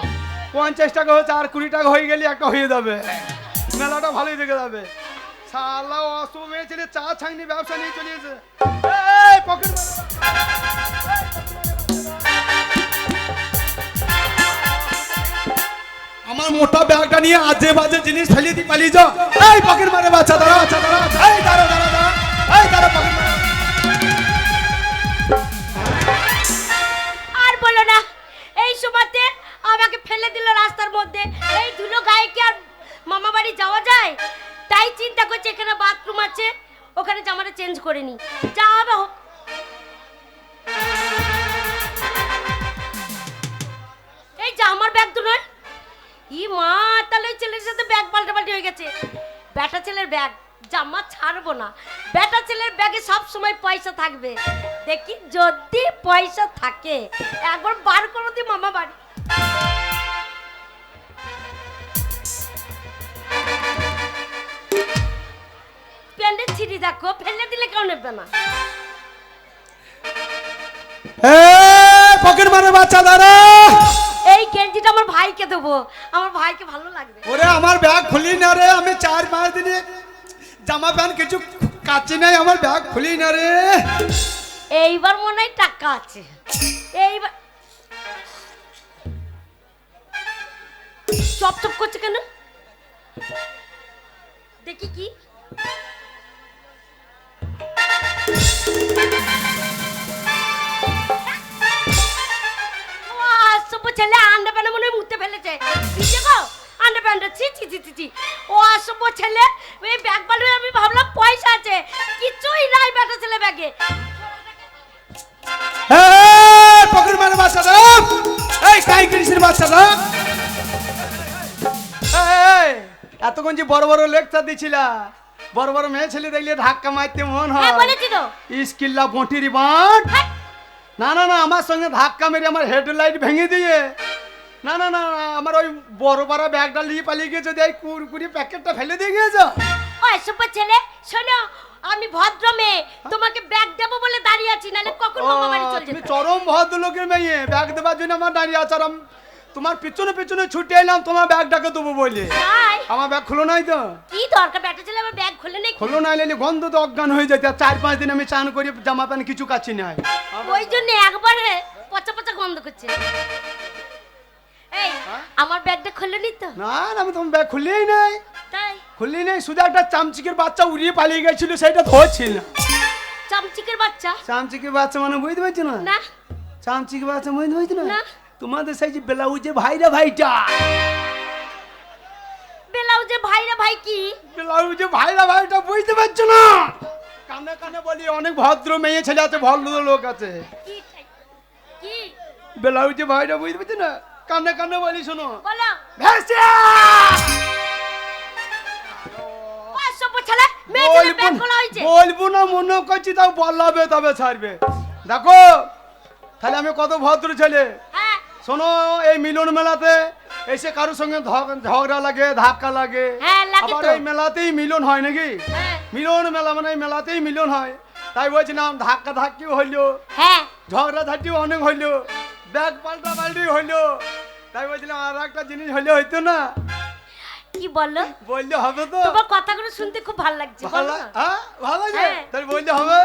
Speaker 4: 50 টাকা হচ্ছে, আর 20 টাকা হয়ে গেলে একটা হয়ে যাবে, মেলাটা ভালোই দেখে যাবে। শালা অসুখ হয়েছিল, চা ছাইনি ব্যবসা নিয়ে চলিয়েছে। এই পকেট আমার মোটা ব্যাগটা নিয়ে আজে বাজে জিনিস ফেলে দিয়ে পালিয়ে যাও। এই পকেট মারে বাচ্চা, দাঁড়া বাচ্চা, দাঁড়া, এই দাঁড়া দাঁড়া দাঁড়া, এই দাঁড়া পকেট মারে।
Speaker 2: আর বলো না, এই সময়তে আমাকে ফেলে দিল রাস্তার মধ্যে। এই ধুলো গায়ে কি আর মামা বাড়ি যাওয়া যায়? তাই চিন্তা করছি এখানে বাথরুম আছে, ওখানে জামাটা চেঞ্জ করে নি, যা হবে হোক। এই যে আমার ব্যাগ তো নয়। ই মা, তাহলে ওই ছেলের সাথে ব্যাগ পাল্টাপাল্টি হয়ে গেছে। বেটা ছেলের ব্যাগ, জামা ছাড়বো না। বেটা ছেলের ব্যাগে সব সময় পয়সা থাকবে। দেখি যদি পয়সা থাকে একবার বার করো দি মামা বাড়ি। প্যান্ডেল ছিঁড়ি দেখো, ফেলে দিলে কেউ নেবে না।
Speaker 4: পকেট মারে বাচ্চা, দাঁড়া।
Speaker 2: এই গেঞ্জিটা আমার ভাইকে দেবো, আমার ভাইকে ভালো লাগবে।
Speaker 4: ওরে আমার ব্যাগ খুলি না রে, আমি 4-5 দিনে জামা প্যান্ট কিছু কাচ্ছি নাই, আমার ব্যাগ খুলি না রে।
Speaker 2: এইবার মনে হয় টাকা আছে। এইবার চপ চপ করছে কেন দেখি কি? ছেলে আন্ডা প্যান্ডা মনে হয় মুতে ফেলেছে। আন্ডা প্যান্ডা ছি ছি ছি ছি ছি। ও আসবো ছেলে, ওই ব্যাগ পালু, আমি ভাবলাম পয়সা আছে, কিছুই নাই বেটা ছেলে ব্যাগে।
Speaker 4: পকেট মারে বাচ্চা, দাঁড়া। এই কাই কৃষ্ণের বাচ্চা, দাঁড়া। এতক্ষণ যে বড় বড় লেকচার দিছিলা, বড় বড় মেয়ে ছেলে দেখলে ধাক্কা মারতে মন হয়।
Speaker 2: হ্যাঁ বলেছি তো।
Speaker 4: স্কিল্লা বটির বাট। না না না, আমার সঙ্গে ধাক্কা মেরে আমার হেডলাইট ভেঙে দিয়ে, না না না, আমার ওই বড় বড় ব্যাগটা নিয়ে পালিয়ে গিয়ে যদি এই কুরকুরি প্যাকেটটা ফেলে দিয়ে গিয়েছো।
Speaker 2: ওই সুপার ছেলে শোনো, আমি ভদ্র মেয়ে, তোমাকে ব্যাগ দেবো বলে দাঁড়িয়ে আছি, নালে কখন মামা বাড়ি চলে
Speaker 4: তুমি
Speaker 2: যেতে।
Speaker 4: চরম ভদ্রলোকের মেয়ে, ব্যাগ দেবার জন্য আমার দাঁড়িয়ে আছো। আর তোমার পিছনে পিছনে ছুটে এলাম তোমার ব্যাগটাকে দেবো বলে।
Speaker 2: তাই
Speaker 4: আমার ব্যাগ খুলো নাই তো।
Speaker 2: কি দরকার, বেটা ছেলে আমার ব্যাগ খুলে নেই।
Speaker 4: খুলো নাই লেলে গন্ধ তো অজ্ঞান হয়ে যেত। 4-5 দিন আমি চান করি, জামা প্যান্ট কিছু কাচ্ছি নাই।
Speaker 2: ওই জন্য একবারে পচা পচা গন্ধ করছে। এই আমার ব্যাগটা খুলে নি তো।
Speaker 4: না না, আমি তোমার ব্যাগ খুললেই নাই,
Speaker 2: তাই
Speaker 4: খুললেই নাই। শুধু একটা চামচিকের বাচ্চা উড়িয়ে পালিয়ে গেছিল, সেটা ধরছিল।
Speaker 2: চামচিকের বাচ্চা?
Speaker 4: চামচিকের বাচ্চা মানে বুঝতে পারছো না?
Speaker 2: না।
Speaker 4: চামচিকের বাচ্চা বুঝতে পারছো না?
Speaker 2: না।
Speaker 4: তোমাদের সেই যে ব্লাউজে ভাইরা ভাইটা,
Speaker 2: ব্লাউজে ভাইরা ভাই কি?
Speaker 4: ব্লাউজে ভাইরা ভাইটা বুঝতে পারছো না? কানে কানে বলি, অনেক ভদ্র মেয়ে ছেলে আছে, ভদ্র লোক আছে।
Speaker 2: কি কি
Speaker 4: ব্লাউজে ভাইরা বুঝতে পারছো না? কানে কানে বলি, শোনো।
Speaker 2: বলো।
Speaker 4: ভেসিয়া বলবো না মনে করছি, তাও বলবে তবে ছাড়বে। দেখো তাহলে আমি কত ভদ্র ছেলে।
Speaker 2: হ্যাঁ
Speaker 4: শোনো, এই মিলন মেলাতে এসে কারোর সঙ্গে ঝগড়া লাগে, ধাক্কা লাগে।
Speaker 2: হ্যাঁ, লাগে
Speaker 4: আবার
Speaker 2: তো।
Speaker 4: এই মেলাতেই মিলন হয় নাকি?
Speaker 2: হ্যাঁ
Speaker 4: মিলন মেলা মানে এই মেলাতেই মিলন হয়। তাই বলছিলাম, ধাক্কা ধাক্কিও হইলো,
Speaker 2: হ্যাঁ
Speaker 4: ঝগড়া ঝাঁটিও অনেক হইলো, ব্যাগ পাল্টা পাল্টি হইলো। তাই বলছিলাম আর একটা জিনিস হইলে হইতো না?
Speaker 2: কি বললো?
Speaker 4: বললে হবে তো?
Speaker 2: তোমার কথাগুলো শুনতে খুব ভালো লাগছে, বলো
Speaker 4: ভালো,
Speaker 2: না।
Speaker 4: হ্যাঁ ভালো আছে,
Speaker 2: হ্যাঁ।
Speaker 4: তাই বললে হবে।